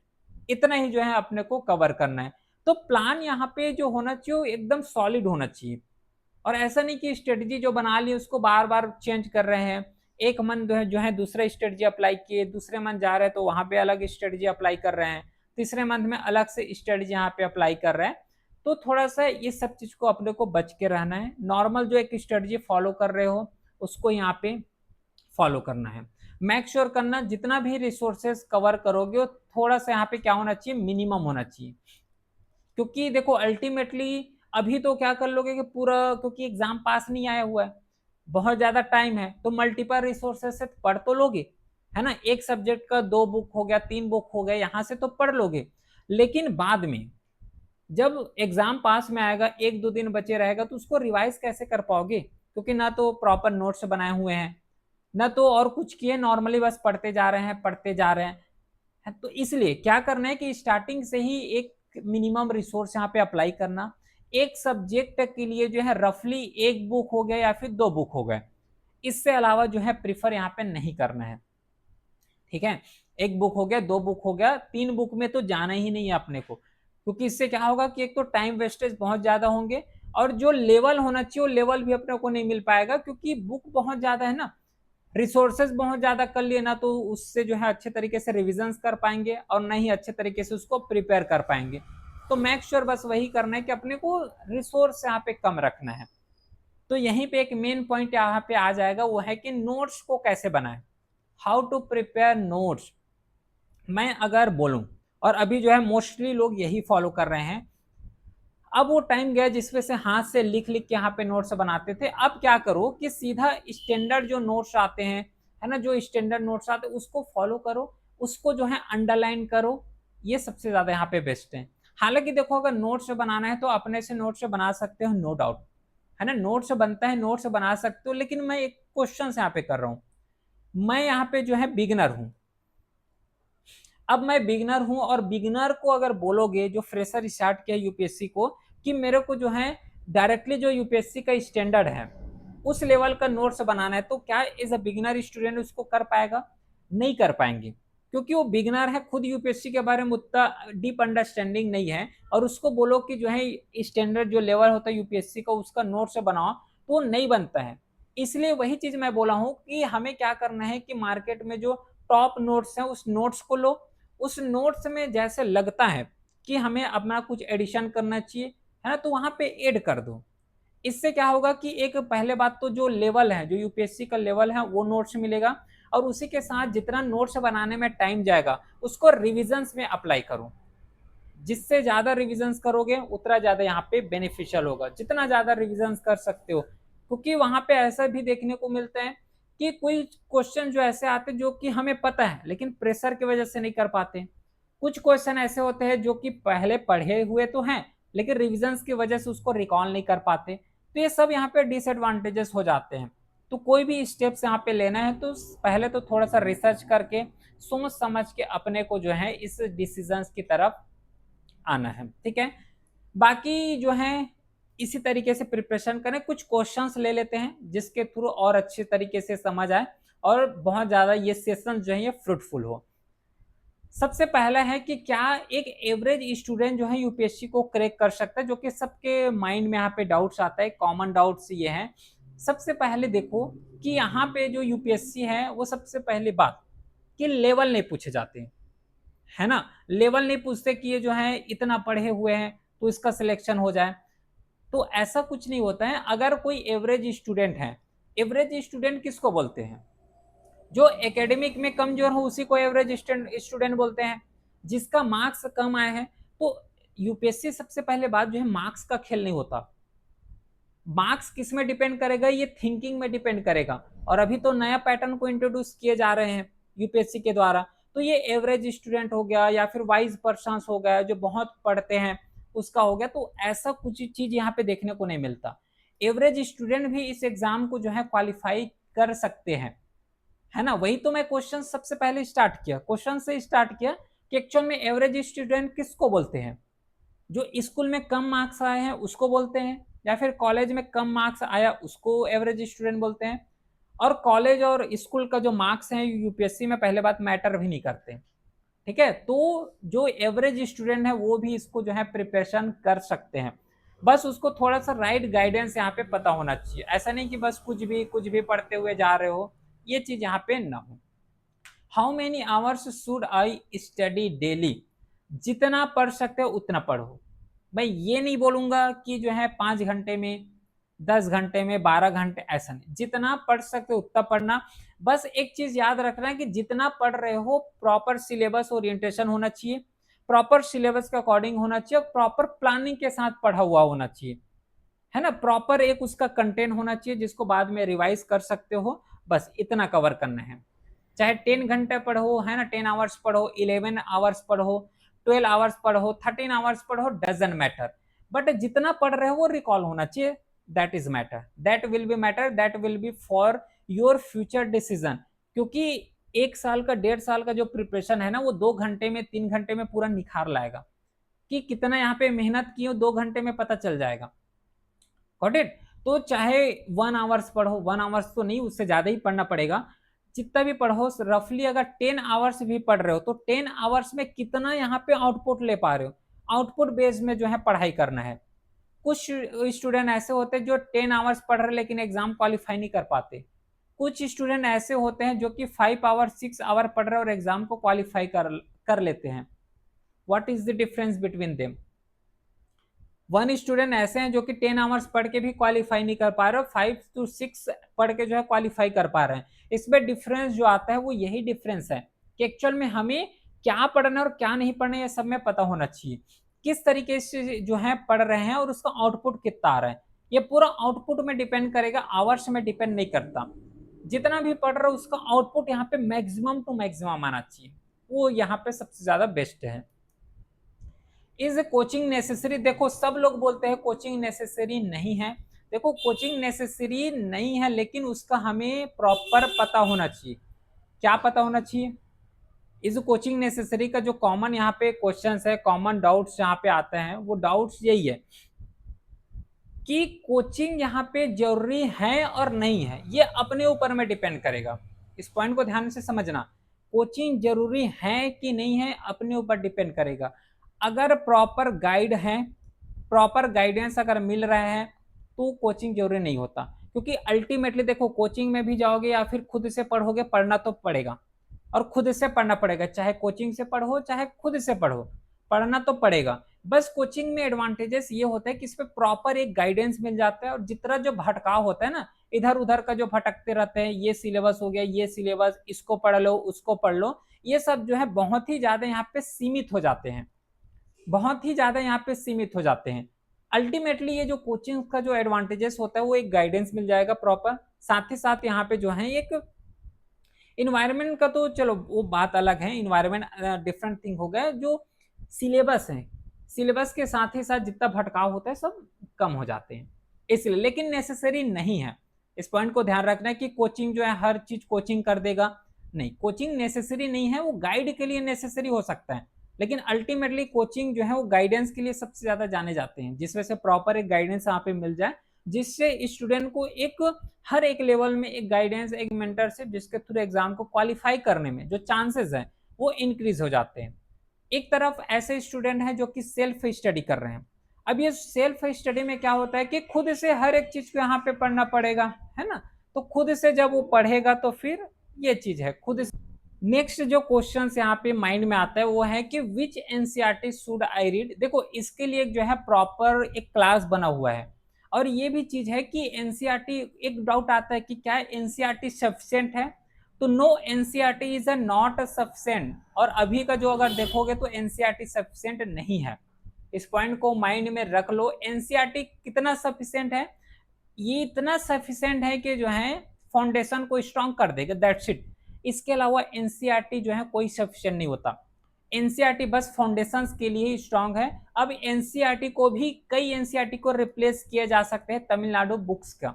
इतना ही जो है अपने को कवर करना है। तो प्लान यहाँ पे जो होना चाहिए एकदम सॉलिड होना चाहिए, और ऐसा नहीं कि स्ट्रेटजी जो बना ली उसको बार बार चेंज कर रहे हैं। एक मंथ जो है दूसरा स्ट्रेटजी अप्लाई किए, दूसरे मंथ जा रहे हैं तो वहां पे अलग स्ट्रेटजी अप्लाई कर रहे हैं, तीसरे मंथ में अलग से स्ट्रेटजी यहाँ पे अप्लाई कर रहे हैं। तो थोड़ा सा ये सब चीज को अपने को बच के रहना है, नॉर्मल जो एक स्ट्रेटजी फॉलो कर रहे हो उसको यहाँ पे फॉलो करना है। मेक श्योर करना जितना भी रिसोर्सेस कवर करोगे वो थोड़ा सा यहाँ पे क्या होना चाहिए, मिनिमम होना चाहिए। क्योंकि देखो अल्टीमेटली अभी तो क्या कर लोगे कि पूरा, क्योंकि एग्जाम पास नहीं आया हुआ है, बहुत ज्यादा टाइम है, तो मल्टीपल रिसोर्सेस से पढ़ तो लोगे, है ना। एक सब्जेक्ट का 2 बुक हो गया, 3 बुक हो गया, यहां से तो पढ़ लोगे। लेकिन बाद में जब एग्जाम पास में आएगा, 1 2 दिन बचे रहेगा, तो उसको रिवाइज कैसे कर पाओगे, क्योंकि ना तो प्रॉपर नोट्स बनाए हुए हैं, ना तो और कुछ किए, नॉर्मली बस पढ़ते जा रहे हैं, पढ़ते जा रहे हैं। तो इसलिए क्या करना है कि स्टार्टिंग से ही एक मिनिमम रिसोर्स यहाँ पे अप्लाई करना। एक सब्जेक्ट के लिए जो है रफली 1 बुक हो गया या फिर 2 बुक हो गए, इससे अलावा जो है प्रीफर यहाँ पे नहीं करना है। ठीक है, एक बुक हो गया, 2 बुक हो गया, 3 बुक में तो जाना ही नहीं है अपने को, क्योंकि इससे क्या होगा कि एक तो टाइम वेस्टेज बहुत ज्यादा होंगे और जो लेवल होना चाहिए वो लेवल भी अपने को नहीं मिल पाएगा, क्योंकि बुक बहुत ज्यादा है ना, रिसोर्सेज बहुत ज्यादा कर लिए ना, तो उससे जो है अच्छे तरीके से रिविजन्स कर पाएंगे और ना ही अच्छे तरीके से उसको प्रिपेयर कर पाएंगे। तो मेक श्योर बस वही करना है कि अपने को रिसोर्स यहाँ पे कम रखना है। तो यहीं पे एक मेन पॉइंट यहाँ पे आ जाएगा, वो है कि नोट्स को कैसे बनाएं, हाउ टू प्रिपेयर नोट्स। मैं अगर बोलूं, और अभी जो है मोस्टली लोग यही फॉलो कर रहे हैं, अब वो टाइम गया जिसमें से हाथ से लिख लिख के यहाँ पे नोट्स बनाते थे। अब क्या करो कि सीधा स्टैंडर्ड जो नोट्स आते हैं, है ना, जो स्टैंडर्ड नोट्स आते हैं उसको फॉलो करो, उसको जो है अंडरलाइन करो, ये सबसे ज्यादा यहाँ पे बेस्ट है। हालांकि देखो, अगर नोट्स बनाना है तो अपने से नोट्स बना सकते हो, नो डाउट, है ना, नोट्स बनता है, नोट्स बना सकते हो, लेकिन मैं एक क्वेश्चन यहाँ पे कर रहा हूँ। मैं यहाँ पे जो है बिगनर हूँ, अब मैं बिगनर हूं और बिगनर को अगर बोलोगे जो फ्रेशर स्टार्ट किया यूपीएससी को, कि मेरे को जो है डायरेक्टली जो यूपीएससी का स्टैंडर्ड है उस लेवल का नोट्स बनाना है, तो क्या एज अ बिगनर स्टूडेंट उसको कर पाएगा? नहीं कर पाएंगे, क्योंकि वो बिगनर है, खुद यूपीएससी के बारे में उतना डीप अंडरस्टैंडिंग नहीं है, और उसको बोलो कि जो है स्टैंडर्ड जो लेवल होता है यूपीएससी का उसका नोट्स बनाओ, तो नहीं बनता है। इसलिए वही चीज मैं बोला हूं कि हमें क्या करना है कि मार्केट में जो टॉप नोट्स हैं उस नोट्स को लो, उस नोट्स में जैसे लगता है कि हमें अपना कुछ एडिशन करना चाहिए, है ना, तो वहां पे ऐड कर दो। इससे क्या होगा कि एक पहले बात तो जो लेवल है, जो यूपीएससी का लेवल है वो नोट्स मिलेगा, और उसी के साथ जितना नोट्स बनाने में टाइम जाएगा उसको रिविजन्स में अप्लाई करो। जिससे ज्यादा रिविजन्स करोगे उतना ज्यादा यहाँ पे बेनिफिशियल होगा, जितना ज्यादा रिविजन्स कर सकते हो, क्योंकि वहां पे ऐसा भी देखने को मिलता है कि कोई क्वेश्चन जो ऐसे आते जो कि हमें पता है लेकिन प्रेशर की वजह से नहीं कर पाते, कुछ क्वेश्चन ऐसे होते हैं जो कि पहले पढ़े हुए तो हैं लेकिन रिविजन्स की वजह से उसको रिकॉल नहीं कर पाते, तो ये सब यहाँ पे डिसएडवांटेजेस हो जाते हैं। तो कोई भी स्टेप्स यहाँ पे लेना है तो पहले तो थोड़ा सा रिसर्च करके सोच समझ के अपने को जो है इस डिसीजंस की तरफ आना है। ठीक है, बाकी जो है इसी तरीके से प्रिपरेशन करें, कुछ क्वेश्चंस ले लेते हैं जिसके थ्रू और अच्छे तरीके से समझ आए और बहुत ज्यादा ये सेशन जो है ये फ्रूटफुल हो। सबसे पहला है कि क्या एक एवरेज स्टूडेंट जो है यूपीएससी को क्रैक कर सकता है, जो कि सबके माइंड में यहाँ पे डाउट्स आता है, कॉमन डाउट्स ये हैं। सबसे पहले देखो कि यहाँ पे जो यूपीएससी है वो सबसे पहली बात कि लेवल नहीं पूछे जाते हैं, है ना, लेवल नहीं पूछते कि ये जो है इतना पढ़े हुए हैं तो इसका सिलेक्शन हो जाए, तो ऐसा कुछ नहीं होता है। अगर कोई एवरेज स्टूडेंट है, एवरेज स्टूडेंट किसको बोलते हैं? जो एकेडमिक में कमजोर हो उसी को एवरेज स्टूडेंट बोलते हैं, जिसका मार्क्स कम आए हैं। तो यूपीएससी सबसे पहले बात जो है मार्क्स का खेल नहीं होता, मार्क्स किस में डिपेंड करेगा? ये थिंकिंग में डिपेंड करेगा, और अभी तो नया पैटर्न को इंट्रोड्यूस किए जा रहे हैं यूपीएससी के द्वारा। तो ये एवरेज स्टूडेंट हो गया या फिर वाइज पर्सन हो गया जो बहुत पढ़ते हैं उसका हो गया, तो ऐसा कुछ चीज यहाँ पे देखने को नहीं मिलता। एवरेज स्टूडेंट भी इस एग्जाम को जो है क्वालिफाई कर सकते हैं, है ना। वही तो मैं क्वेश्चन सबसे पहले स्टार्ट किया, क्वेश्चन से स्टार्ट किया कि एक्चुअल में एवरेज स्टूडेंट किसको बोलते हैं? जो स्कूल में कम मार्क्स आए हैं उसको बोलते हैं, या फिर कॉलेज में कम मार्क्स आया उसको एवरेज स्टूडेंट बोलते हैं। और कॉलेज और स्कूल का जो मार्क्स है यूपीएससी में पहले बात मैटर भी नहीं करते। ठीक है, तो जो एवरेज स्टूडेंट है वो भी इसको जो है प्रिपरेशन कर सकते हैं, बस उसको थोड़ा सा राइट गाइडेंस यहाँ पे पता होना चाहिए। ऐसा नहीं कि बस कुछ भी पढ़ते हुए जा रहे हो, ये चीज यहाँ पे ना हो। How many hours should I study daily? जितना पढ़ सकते हो उतना पढ़ो। मैं ये नहीं बोलूंगा कि जो है 5 घंटे में, 10 घंटे में, 12 घंटे, ऐसा नहीं, जितना पढ़ सकते हो उतना पढ़ना। बस एक चीज याद रखना है कि जितना पढ़ रहे हो प्रॉपर सिलेबस ओरिएंटेशन होना चाहिए, प्रॉपर सिलेबस के अकॉर्डिंग होना चाहिए, प्रॉपर प्लानिंग के साथ पढ़ा हुआ होना चाहिए, है ना, प्रॉपर एक उसका कंटेंट होना चाहिए जिसको बाद में रिवाइज कर सकते हो। बस इतना कवर करना है। चाहे 10 घंटे पढ़ो, है ना, 10 आवर्स पढ़ो, 11 आवर्स पढ़ो, 12 आवर्स पढ़ो, 13 आवर्स पढ़ो, डजन मैटर, बट जितना पढ़ रहे हो वो रिकॉल होना चाहिए। That is matter, that will be matter, that will be for your future decision. क्योंकि 1 साल का, 1.5 साल का जो प्रिपरेशन है ना वो 2 घंटे में, 3 घंटे में पूरा निखार लाएगा कि कितना यहाँ पे मेहनत की हो, 2 घंटे में पता चल जाएगा। Got it? तो चाहे 1 आवर्स पढ़ो, 1 आवर्स तो नहीं, उससे ज़्यादा ही पढ़ना पड़ेगा, जितना भी पढ़ो रफली अगर 10 आवर्स भी पढ़ रहे हो तो 10 आवर्स में कितना यहाँ पे आउटपुट ले पा रहे हो, आउटपुट बेस में जो है पढ़ाई करना है। कुछ स्टूडेंट ऐसे होते हैं जो 10 आवर्स पढ़ रहे लेकिन एग्जाम क्वालिफाई नहीं कर पाते। कुछ स्टूडेंट ऐसे होते हैं जो कि 5 आवर 6 आवर पढ़ रहे हैं और एग्जाम को क्वालिफाई कर लेते हैं। What is the difference between them? One student ऐसे हैं जो कि 10 आवर्स पढ़ के भी क्वालिफाई नहीं कर पा रहे, 5 to 6 पढ़ के जो है क्वालिफाई कर पा रहे हैं। इसमें डिफरेंस जो आता है वो यही डिफरेंस है कि एक्चुअल में हमें क्या पढ़ना है और क्या नहीं पढ़ना है, ये सब में पता होना चाहिए। किस तरीके से जो है पढ़ रहे हैं और उसका आउटपुट कितना आ रहा है, ये पूरा आउटपुट में डिपेंड करेगा, आवर्स में डिपेंड नहीं करता। जितना भी पढ़ रहे हो उसका आउटपुट यहाँ पे मैक्सिमम टू मैक्सिमम आना चाहिए, वो यहाँ पे सबसे ज्यादा बेस्ट है। Is coaching necessary? देखो सब लोग बोलते हैं कोचिंग नेसेसरी नहीं है। देखो कोचिंग नेसेसरी नहीं है, लेकिन उसका हमें प्रॉपर पता होना चाहिए। क्या पता होना चाहिए? इज कोचिंग नेसेसरी का जो कॉमन यहाँ पे क्वेश्चंस है, कॉमन डाउट्स यहाँ पे आते हैं, वो डाउट्स यही है कि कोचिंग यहाँ पे जरूरी है और नहीं है, ये अपने ऊपर में डिपेंड करेगा। इस पॉइंट को ध्यान से समझना, कोचिंग जरूरी है कि नहीं है अपने ऊपर डिपेंड करेगा। अगर प्रॉपर गाइड है, प्रॉपर गाइडेंस अगर मिल रहा है तो कोचिंग जरूरी नहीं होता, क्योंकि अल्टीमेटली देखो कोचिंग में भी जाओगे या फिर खुद से पढ़ोगे, पढ़ना तो पड़ेगा और खुद से पढ़ना पड़ेगा, चाहे कोचिंग से पढ़ो चाहे खुद से पढ़ो, पढ़ना तो पड़ेगा। बस कोचिंग में एडवांटेजेस ये होता है कि इस पे प्रॉपर एक गाइडेंस मिल जाता है, और जितना जो भटकाव होता है ना, इधर उधर का जो भटकते रहते हैं, ये सिलेबस हो गया, ये सिलेबस, इसको पढ़ लो उसको पढ़ लो, ये सब जो है बहुत ही ज्यादा यहाँ पे सीमित हो जाते हैं, बहुत ही ज्यादा यहाँ पे सीमित हो जाते हैं। अल्टीमेटली ये जो कोचिंग का जो एडवांटेजेस होता है वो एक गाइडेंस मिल जाएगा प्रॉपर, साथ ही साथ यहाँ पे जो है एक इन्वायरमेंट का तो चलो वो बात अलग है, इन्वायरमेंट डिफरेंट थिंग हो गया, जो सिलेबस है, सिलेबस के साथ ही साथ जितना भटकाव होता है सब कम हो जाते हैं, इसलिए। लेकिन नेसेसरी नहीं है, इस पॉइंट को ध्यान रखना है कि कोचिंग जो है हर चीज कोचिंग कर देगा, नहीं, कोचिंग नेसेसरी नहीं है, वो गाइड के लिए नेसेसरी हो सकता है, लेकिन अल्टीमेटली कोचिंग जो है वो गाइडेंस के लिए सबसे ज्यादा जाने जाते हैं, जिस वजह से प्रॉपर एक गाइडेंस यहाँ पे मिल जाए, जिससे स्टूडेंट को एक हर एक लेवल में एक गाइडेंस, एक मेंटरशिप, जिसके थ्रू एग्जाम को क्वालिफाई करने में जो चांसेस हैं वो इंक्रीज हो जाते हैं। एक तरफ ऐसे स्टूडेंट हैं जो कि सेल्फ स्टडी कर रहे हैं। अब ये सेल्फ स्टडी में क्या होता है कि खुद से हर एक चीज को यहाँ पे पढ़ना पड़ेगा, है ना, तो खुद से जब वो पढ़ेगा तो फिर ये चीज है खुद से। नेक्स्ट जो क्वेश्चन यहाँ पे माइंड में आता है वो है कि विच एनसीईआरटी शुड आई रीड? देखो इसके लिए जो है प्रॉपर एक क्लास बना हुआ है, और ये भी चीज है कि एनसीईआरटी, एक डाउट आता है कि क्या एनसीईआरटी सफिशिएंट है, तो no, NCERT is a not sufficient, और अभी का जो अगर देखोगे तो एनसीईआरटी सफिशिएंट नहीं है। इस पॉइंट को माइंड में रख लो, एनसीईआरटी कितना सफिशिएंट है, ये इतना सफिशिएंट है कि जो है फाउंडेशन को स्ट्रांग कर देगा, दैट्स इट। इसके अलावा एनसीईआरटी जो है कोई सफिशिएंट नहीं होता, एनसीईआरटी बस फाउंडेशंस के लिए ही स्ट्रांग है। अब एनसीईआरटी को भी, कई एनसीईआरटी को रिप्लेस किया जा सकते हैं तमिलनाडु बुक्स का,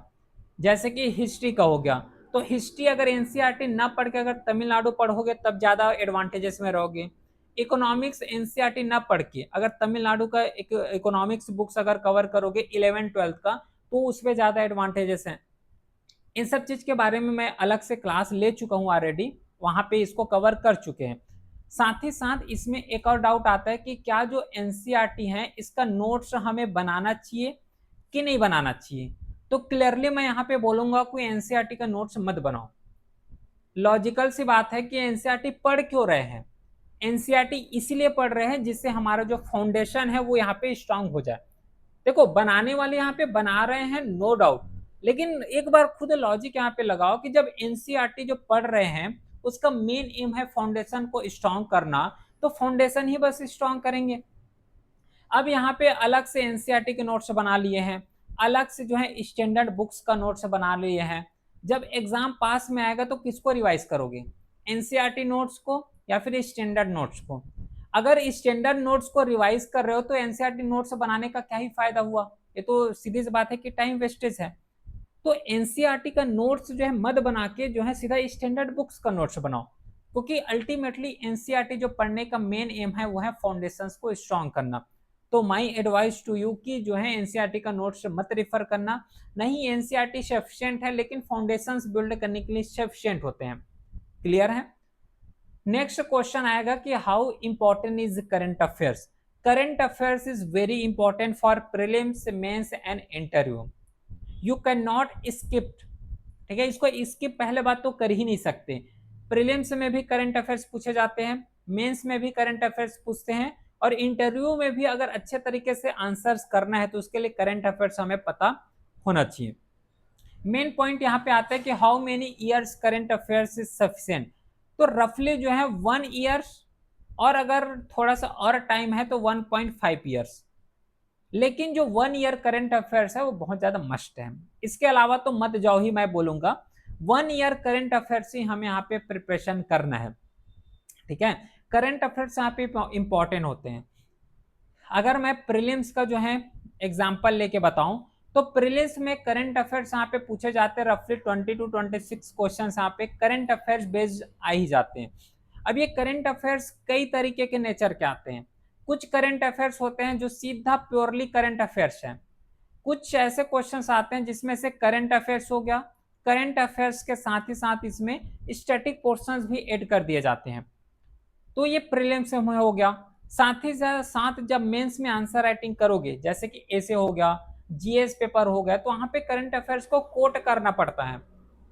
जैसे कि हिस्ट्री का हो गया, तो हिस्ट्री अगर एनसीईआरटी ना पढ़ के अगर तमिलनाडु पढ़ोगे तब ज्यादा एडवांटेजेस में रहोगे। इकोनॉमिक्स एनसीईआरटी ना पढ़ के अगर तमिलनाडु का इकोनॉमिक्स बुक्स अगर कवर करोगे 11th-12th का, तो उसमें ज्यादा एडवांटेजेस हैं। इन सब चीज के बारे में मैं अलग से क्लास ले चुका हूँ ऑलरेडी, वहां पे इसको कवर कर चुके हैं। साथ ही साथ इसमें एक और डाउट आता है कि क्या जो एनसीईआरटी है इसका नोट्स हमें बनाना चाहिए कि नहीं बनाना चाहिए? तो क्लियरली मैं यहाँ पे बोलूंगा कोई एनसीईआरटी का नोट्स मत बनाओ। लॉजिकल सी बात है कि एनसीईआरटी पढ़ क्यों रहे हैं? एनसीईआरटी इसीलिए पढ़ रहे हैं जिससे हमारा जो फाउंडेशन है वो यहाँ पे स्ट्रांग हो जाए। देखो बनाने वाले यहाँ पे बना रहे हैं, नो डाउट, लेकिन एक बार खुद लॉजिक यहाँ पे लगाओ कि जब एनसीईआरटी जो पढ़ रहे हैं उसका मेन एम है फाउंडेशन को स्ट्रांग करना, तो फाउंडेशन ही बस स्ट्रांग करेंगे। अब यहाँ पे अलग से एनसीईआरटी के नोट्स बना लिए हैं, अलग से जो है स्टैंडर्ड बुक्स का नोट्स बना लिए हैं। जब एग्जाम पास में आएगा तो किसको रिवाइज करोगे, एनसीईआरटी नोट्स को या फिर स्टैंडर्ड नोट्स को? अगर स्टैंडर्ड नोट्स को रिवाइज कर रहे हो तो एनसीईआरटी नोट्स बनाने का क्या ही फायदा हुआ, ये तो सीधी सी बात है कि टाइम वेस्टेज है। तो एनसीईआरटी का नोट्स जो है मत बना के जो है सीधा स्टैंडर्ड बुक्स का नोट्स बनाओ, क्योंकि अल्टीमेटली एनसीईआरटी जो पढ़ने का मेन एम है वो है फाउंडेशंस को स्ट्रांग करना। तो माई एडवाइस टू यू कि जो है एनसीईआरटी का नोट्स मत रेफर करना। नहीं, एनसीईआरटी सफिशिएंट है, लेकिन फाउंडेशंस बिल्ड करने के लिए सफिशिएंट होते हैं। क्लियर है? नेक्स्ट क्वेश्चन आएगा कि how important is current affairs. Current affairs is very important for prelims, mains and interview. You can not skip. ठीक है, इसको स्किप पहले बात तो कर ही नहीं सकते। प्रीलिम्स में भी करंट अफेयर्स पूछे जाते हैं, मेंस में भी करंट अफेयर्स पूछते हैं, और इंटरव्यू में भी अगर अच्छे तरीके से आंसर्स करना है तो उसके लिए करंट अफेयर्स हमें पता होना चाहिए। मेन पॉइंट यहाँ पे आता है कि how many years current affairs is sufficient. तो रफली जो है 1 ईयर्स, और अगर थोड़ा सा और टाइम है तो 1.5 ईयर्स। लेकिन जो 1 ईयर करंट अफेयर्स है वो बहुत ज्यादा मस्ट है। इसके अलावा तो मत जाओ ही मैं बोलूंगा। 1 ईयर करंट अफेयर्स ही हमें यहाँ पे प्रिपरेशन करना है। ठीक है, करंट अफेयर्स यहाँ पे इंपॉर्टेंट होते हैं। अगर मैं प्रीलिम्स का जो है एग्जांपल लेके बताऊं, तो प्रीलिम्स में करंट अफेयर्स यहाँ पे पूछे जाते हैं रफली 20 to 26 क्वेश्चन यहाँ पे करंट अफेयर्स बेस्ड आ ही जाते हैं। अब ये करंट अफेयर्स कई तरीके के नेचर के आते हैं। कुछ करंट अफेयर्स होते हैं जो सीधा प्योरली करंट अफेयर्स है। कुछ ऐसे क्वेश्चंस आते हैं जिसमें से करंट अफेयर्स हो गया, करंट अफेयर्स के साथ ही साथ इसमें स्टैटिक पोर्शंस भी ऐड कर दिए जाते हैं। तो ये प्रीलिम्स में हो गया। साथ ही साथ जब मेंस में आंसर राइटिंग करोगे, जैसे कि ऐसे हो गया, जीएस पेपर हो गया, तो वहां पे करंट अफेयर्स को कोट करना पड़ता है।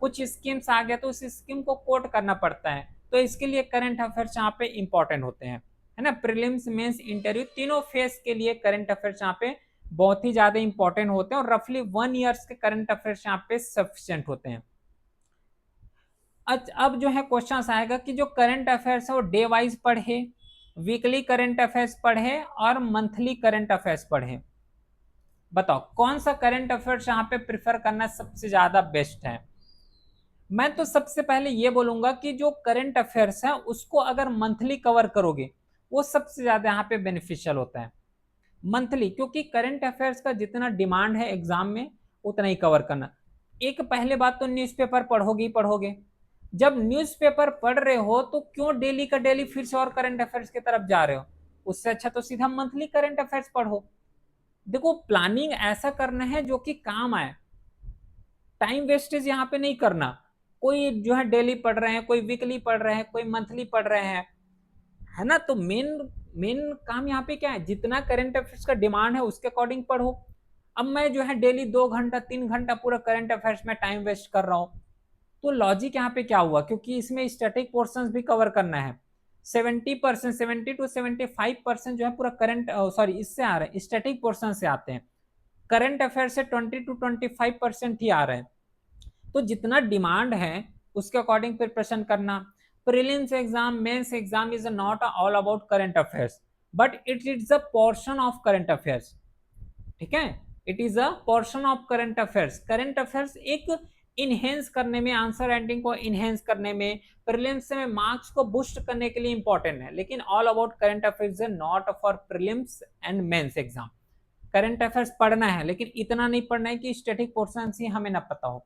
कुछ स्कीम्स आ गया तो उस स्कीम को कोट करना पड़ता है, तो इसके लिए करंट अफेयर्स यहाँ पे इंपॉर्टेंट होते हैं, है ना। प्रीलिम्स, मेंस, इंटरव्यू तीनों फेज के लिए करंट अफेयर्स यहाँ पे बहुत ही ज्यादा इंपॉर्टेंट होते हैं, और रफली 1 ईयर्स के करंट अफेयर्स यहाँ पे सफिशिएंट होते हैं। अब जो है क्वेश्चन आएगा कि जो करंट अफेयर्स है वो डे वाइज पढ़े, वीकली करंट अफेयर्स पढ़े, और मंथली करंट अफेयर्स पढ़े। बताओ कौन सा करंट अफेयर्स यहाँ पे प्रिफर करना सबसे ज्यादा बेस्ट है। मैं तो सबसे पहले ये बोलूंगा कि जो करंट अफेयर्स है उसको अगर मंथली कवर करोगे वो सबसे ज्यादा यहाँ पे बेनिफिशियल होता है, मंथली। क्योंकि करंट अफेयर्स का जितना डिमांड है एग्जाम में उतना ही कवर करना। एक पहले बात तो न्यूज़पेपर पढ़ोगे ही पढ़ोगे। जब न्यूज़पेपर पढ़ रहे हो तो क्यों डेली का डेली फिर से और करंट अफेयर्स की तरफ जा रहे हो। उससे अच्छा तो सीधा मंथली करंट अफेयर्स पढ़ो। देखो, प्लानिंग ऐसा करना है जो कि काम आए, टाइम वेस्टेज यहाँ पे नहीं करना। कोई जो है डेली पढ़ रहे हैं, कोई वीकली पढ़ रहे हैं, कोई मंथली पढ़ रहे हैं, है ना। तो मेन मेन काम यहाँ पे क्या है, जितना करंट अफेयर्स का डिमांड है उसके अकॉर्डिंग पढ़ो। अब मैं जो है डेली 2 घंटा 3 घंटा पूरा करंट अफेयर्स में टाइम वेस्ट कर रहा हूँ, तो लॉजिक यहाँ पे क्या हुआ, क्योंकि इसमें स्टैटिक पोर्शंस भी कवर करना है। 70%, 70 to 75% जो है पूरा करंट, सॉरी, इससे आ रहे हैं, स्टैटिक पोर्शन से आते हैं। करंट अफेयर से 20 to 25% ही आ रहे हैं। तो जितना डिमांड है उसके अकॉर्डिंग प्रिपरेशन करना। Prelims exam, mains exam is not all about current affairs, but it is a portion of current affairs. ठीक है, it is a portion of current affairs. Current affairs एक इनहेंस करने में, answer writing को enhance करने में, prelims में marks को बूस्ट करने के लिए इंपॉर्टेंट है। लेकिन all about current affairs not for prelims and mains exam. Current affairs पढ़ना है लेकिन इतना नहीं पढ़ना है कि स्टैटिक पोर्शन ही हमें ना पता हो।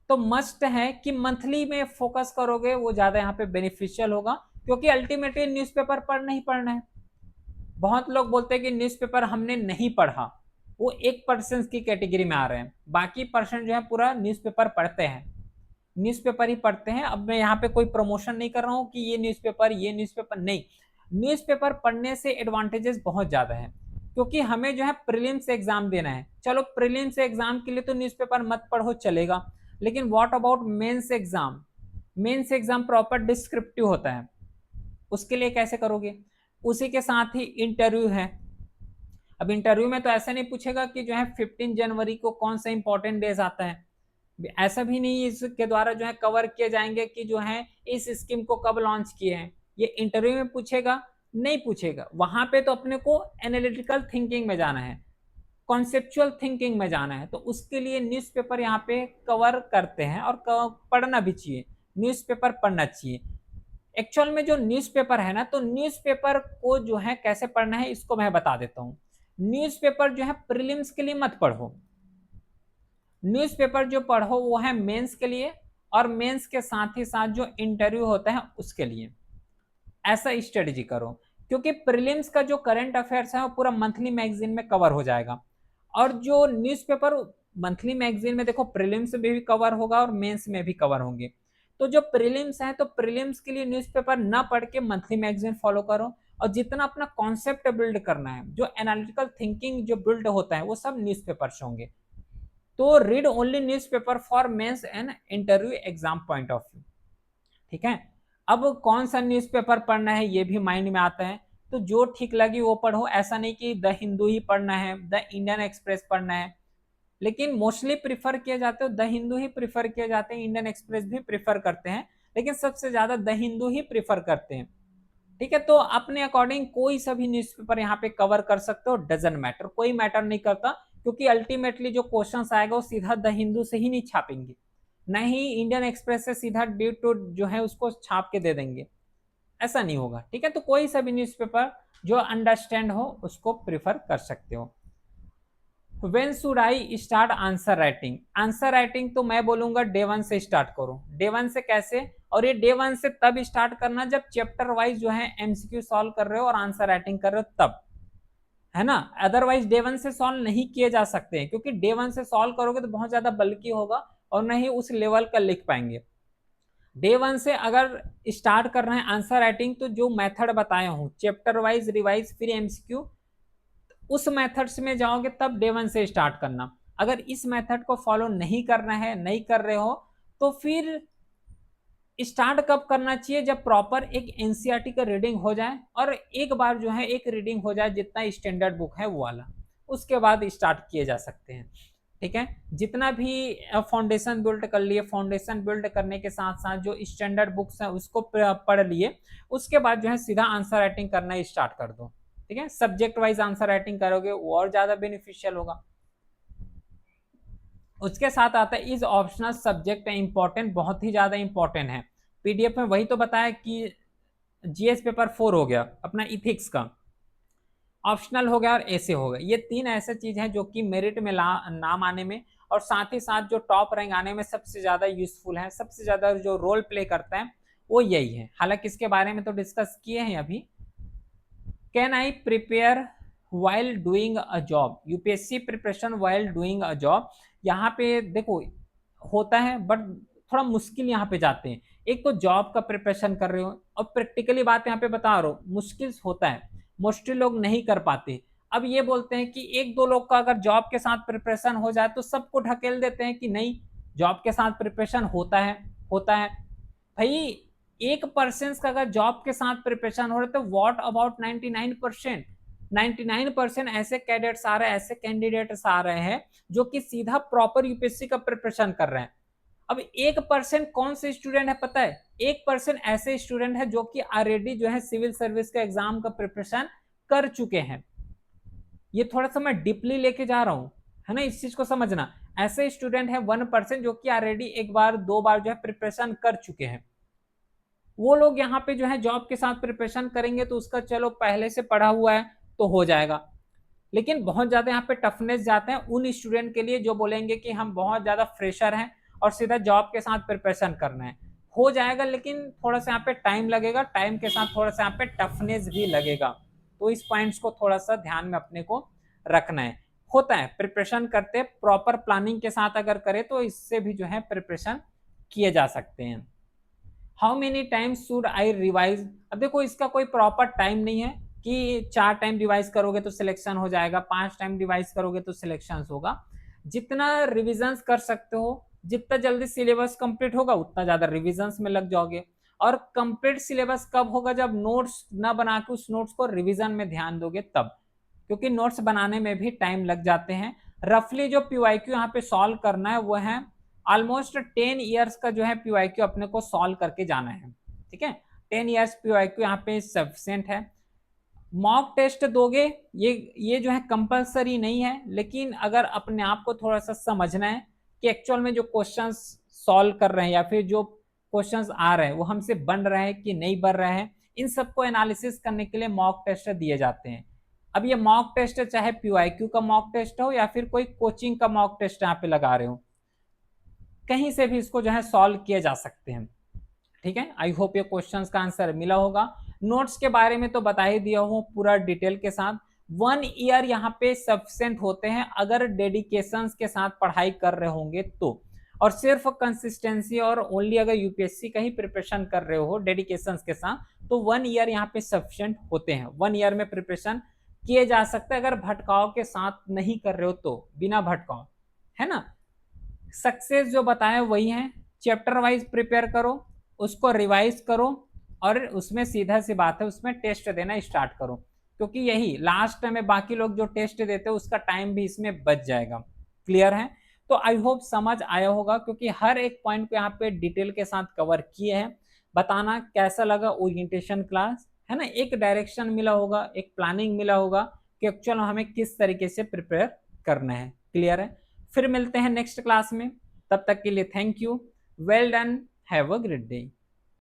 तो मस्ट है कि मंथली में फोकस करोगे वो ज्यादा यहाँ पे बेनिफिशियल होगा, क्योंकि अल्टीमेटली न्यूज़पेपर पढ़ना ही पढ़ना है। बहुत लोग बोलते हैं कि न्यूज़पेपर हमने नहीं पढ़ा, वो 1% की कैटेगरी में आ रहे हैं। बाकी परसेंट जो है पूरा न्यूज़पेपर पढ़ते हैं, न्यूज़पेपर ही पढ़ते हैं। अब मैं यहाँ पे कोई प्रमोशन नहीं कर रहा हूँ कि ये न्यूज़पेपर नहीं। न्यूज़पेपर पढ़ने से एडवांटेजेस बहुत ज्यादा है, क्योंकि हमें जो है प्रीलिम्स एग्जाम देना है। चलो प्रीलिम्स एग्जाम के लिए तो न्यूज़पेपर मत पढ़ो चलेगा, लेकिन what about mains exam. Mains exam proper descriptive होता है, उसके लिए कैसे करोगे। उसी के साथ ही इंटरव्यू है। अब इंटरव्यू में तो ऐसा नहीं पूछेगा कि जो है 15 जनवरी को कौन सा इंपॉर्टेंट डेज आता है, ऐसा भी नहीं इसके द्वारा जो है कवर किए जाएंगे कि जो है इस स्कीम को कब लॉन्च किए हैं। ये इंटरव्यू में पूछेगा नहीं पूछेगा, वहां पे तो अपने को एनालिटिकल थिंकिंग में जाना है, कॉन्सेप्चुअल थिंकिंग में जाना है। तो उसके लिए न्यूज़पेपर यहाँ पे कवर करते हैं, और पढ़ना भी चाहिए, न्यूज़पेपर पढ़ना चाहिए। एक्चुअल में जो न्यूज़पेपर है ना, तो न्यूज़पेपर को जो है कैसे पढ़ना है इसको मैं बता देता हूँ। न्यूज़पेपर जो है प्रीलिम्स के लिए मत पढ़ो, न्यूज़पेपर जो पढ़ो वो है मेंस के लिए, और मेंस के साथ ही साथ जो इंटरव्यू होता है उसके लिए। ऐसा स्ट्रेटजी करो। क्योंकि प्रीलिम्स का जो करंट अफेयर्स है वो पूरा मंथली मैगजीन में कवर हो जाएगा। और जो न्यूज़पेपर मंथली मैगजीन में देखो प्रीलिम्स में भी कवर होगा और मेंस में भी कवर होंगे। तो जो प्रीलिम्स है तो प्रीलिम्स के लिए न्यूज़पेपर ना पढ़ के मंथली मैगजीन फॉलो करो, और जितना अपना कॉन्सेप्ट बिल्ड करना है, जो एनालिटिकल थिंकिंग जो बिल्ड होता है वो सब न्यूज़पेपर से होंगे। तो read only newspaper for mains and interview exam point of view. ठीक है, अब कौन सा न्यूज़पेपर पढ़ना है ये भी माइंड में आता है, तो जो ठीक लगी वो पढ़ो। ऐसा नहीं कि द हिंदू ही पढ़ना है, द इंडियन एक्सप्रेस पढ़ना है, लेकिन मोस्टली प्रिफर किए जाते हो द हिंदू ही प्रिफर किए जाते हैं, इंडियन एक्सप्रेस भी प्रिफर करते हैं, लेकिन सबसे ज्यादा द हिंदू ही प्रिफर करते हैं। ठीक है, तो अपने अकॉर्डिंग कोई सा भी न्यूज़पेपर यहाँ पे कवर कर सकते हो, डजंट मैटर, कोई मैटर नहीं करता, क्योंकि अल्टीमेटली जो क्वेश्चन आएगा वो सीधा द हिंदू से ही नहीं छापेंगे, न ही इंडियन एक्सप्रेस से सीधा ड्यू टू जो है उसको छाप के दे देंगे, ऐसा नहीं होगा। ठीक है, तो कोई सा भी न्यूज़पेपर जो अंडरस्टैंड हो उसको प्रिफर कर सकते हो। When should I start answer writing? Answer writing तो मैं बोलूंगा डे 1 से स्टार्ट करो। डे 1 से कैसे? और ये डे 1 से तब स्टार्ट करना जब चैप्टर वाइज जो है एमसीक्यू सॉल्व कर रहे हो और आंसर राइटिंग कर रहे हो तब, है ना। अदरवाइज डे 1 से सॉल्व नहीं किए जा सकते हैं, क्योंकि डे 1 से सॉल्व करोगे तो बहुत ज्यादा बल्कि होगा और नहीं उस लेवल का लिख पाएंगे। डे 1 से अगर स्टार्ट कर रहे हैं आंसर राइटिंग, तो जो मेथड बताया हूं चैप्टर वाइज रिवाइज फिर एमसीक्यू, उस मेथड्स में जाओगे तब डे 1 से स्टार्ट करना। अगर इस मेथड को फॉलो नहीं करना है, नहीं कर रहे हो, तो फिर स्टार्ट कब करना चाहिए? जब प्रॉपर एक एनसीईआरटी का रीडिंग हो जाए और एक बार जो है एक रीडिंग हो जाए जितना स्टैंडर्ड बुक है वो वाला, उसके बाद स्टार्ट किए जा सकते हैं। ठीक है, जितना भी फाउंडेशन बिल्ड कर लिए, फाउंडेशन बिल्ड करने के साथ साथ जो स्टैंडर्ड बुक्स हैं उसको पढ़ लिए, उसके बाद जो है सीधा आंसर राइटिंग करना स्टार्ट कर दो। ठीक है, सब्जेक्ट वाइज आंसर राइटिंग करोगे वो और ज्यादा बेनिफिशियल होगा। उसके साथ आता है इज ऑप्शनल सब्जेक्ट इंपॉर्टेंट, बहुत ही ज्यादा इंपॉर्टेंट है। पीडीएफ में वही तो बताया कि जीएस पेपर 4 हो गया अपना इथिक्स का, ऑप्शनल हो गया और ऐसे हो गया। ये तीन ऐसे चीज हैं जो कि मेरिट में नाम आने में और साथ ही साथ जो टॉप रैंक आने में सबसे ज्यादा यूजफुल है, सबसे ज्यादा जो रोल प्ले करता है वो यही है। हालांकि इसके बारे में तो डिस्कस किए हैं अभी। Can I prepare while doing a job? UPSC preparation while doing a job, यहाँ पे देखो होता है बट थोड़ा मुश्किल यहाँ पे जाते हैं। एक तो जॉब का प्रिपरेशन कर रहे हो और प्रैक्टिकली बात यहाँ पे बता रहा हूँ मुश्किल होता है, मोस्टली लोग नहीं कर पाते। अब ये बोलते हैं कि एक दो लोग का अगर जॉब के साथ प्रिपरेशन हो जाए तो सबको ढकेल देते हैं कि नहीं जॉब के साथ प्रिपरेशन होता है, होता है। भाई 1% का अगर जॉब के साथ प्रिपरेशन हो रहा है तो व्हाट अबाउट 99%? 99% ऐसे कैडेट्स आ रहे हैं, ऐसे कैंडिडेट्स आ रहे हैं जो कि सीधा प्रॉपर यूपीएससी का प्रिपरेशन कर रहे हैं। अब 1% कौन से स्टूडेंट है पता है? 1% ऐसे स्टूडेंट है जो कि ऑलरेडी जो है सिविल सर्विस का एग्जाम का प्रिपरेशन कर चुके हैं। ये थोड़ा सा मैं डीपली लेके जा रहा हूं, है ना, इस चीज को समझना। ऐसे स्टूडेंट है 1% जो कि ऑलरेडी एक बार दो बार जो है प्रिपरेशन कर चुके हैं। वो लोग यहाँ पे जो है जॉब के साथ प्रिपरेशन करेंगे तो उसका चलो पहले से पढ़ा हुआ है तो हो जाएगा। लेकिन बहुत ज्यादा यहाँ पे टफनेस जाते हैं उन स्टूडेंट के लिए जो बोलेंगे कि हम बहुत ज्यादा फ्रेशर हैं और सीधा जॉब के साथ प्रिपरेशन करना है। हो जाएगा लेकिन थोड़ा सा यहाँ पे टाइम लगेगा, टाइम के साथ थोड़ा सा यहाँ पे टफनेस भी लगेगा। तो इस पॉइंट्स को थोड़ा सा ध्यान में अपने को रखना है। होता है प्रिपरेशन करते प्रॉपर प्लानिंग के साथ अगर करे तो इससे भी जो है प्रिपरेशन किए जा सकते हैं। How many times should I revise? अब देखो इसका कोई प्रॉपर टाइम नहीं है कि 4 टाइम रिवाइज करोगे तो सिलेक्शन हो जाएगा, 5 टाइम रिवाइज करोगे तो सिलेक्शन होगा। जितना रिविजन्स कर सकते हो, जितना जल्दी सिलेबस कंप्लीट होगा उतना ज्यादा रिविजन्स में लग जाओगे। और कंप्लीट सिलेबस कब होगा? जब नोट्स ना बना के उस नोट्स को रिविजन में ध्यान दोगे तब, क्योंकि नोट्स बनाने में भी टाइम लग जाते हैं। रफली जो पीवाईक्यू यहाँ पे सॉल्व करना है वो है ऑलमोस्ट 10 ईयर्स का जो है पीवाईक्यू अपने को सॉल्व करके जाना है। ठीक है, 10 ईयर्स पीवाईक्यू यहाँ पे सफिशिएंट है। मॉक टेस्ट दोगे, ये जो है कंपलसरी नहीं है, लेकिन अगर अपने आप को थोड़ा सा समझना है कि एक्चुअल में जो क्वेश्चंस सॉल्व कर रहे हैं या फिर जो क्वेश्चंस आ रहे हैं वो हमसे बन रहे हैं कि नहीं बन रहे हैं, इन सबको एनालिसिस करने के लिए मॉक टेस्ट दिए जाते हैं। अब ये मॉक टेस्ट चाहे पीवाईक्यू का मॉक टेस्ट हो या फिर कोई कोचिंग का मॉक टेस्ट यहाँ पे लगा रहे हो, कहीं से भी इसको जो है सॉल्व किए जा सकते हैं। ठीक है, आई होप ये क्वेश्चंस का आंसर मिला होगा। नोट्स के बारे में तो बता ही दिया हूँ पूरा डिटेल के साथ। 1 ईयर यहाँ पे सफिशिएंट होते हैं अगर डेडिकेशन के साथ पढ़ाई कर रहे होंगे तो, और सिर्फ कंसिस्टेंसी और ओनली अगर यूपीएससी का ही प्रिपरेशन कर रहे हो डेडिकेशन के साथ तो 1 ईयर यहाँ पे सफिशिएंट होते हैं। 1 ईयर में प्रिपरेशन किए जा सकते हैं अगर भटकाव के साथ नहीं कर रहे हो तो, बिना भटकाव, है ना। सक्सेस जो बताया वही है, चैप्टर वाइज प्रिपेयर करो, उसको रिवाइज करो और उसमें सीधा सी बात है उसमें टेस्ट देना स्टार्ट करो, क्योंकि यही लास्ट में बाकी लोग जो टेस्ट देते हैं उसका टाइम भी इसमें बच जाएगा। क्लियर है? तो आई होप समझ आया होगा, क्योंकि हर एक पॉइंट को यहाँ पे डिटेल के साथ कवर किए हैं। बताना कैसा लगा ओरिएंटेशन क्लास, है ना। एक डायरेक्शन मिला होगा, एक प्लानिंग मिला होगा कि एक्चुअल हमें किस तरीके से प्रिपेयर करना है। क्लियर है? फिर मिलते हैं नेक्स्ट क्लास में, तब तक के लिए thank you, well done, have a great day.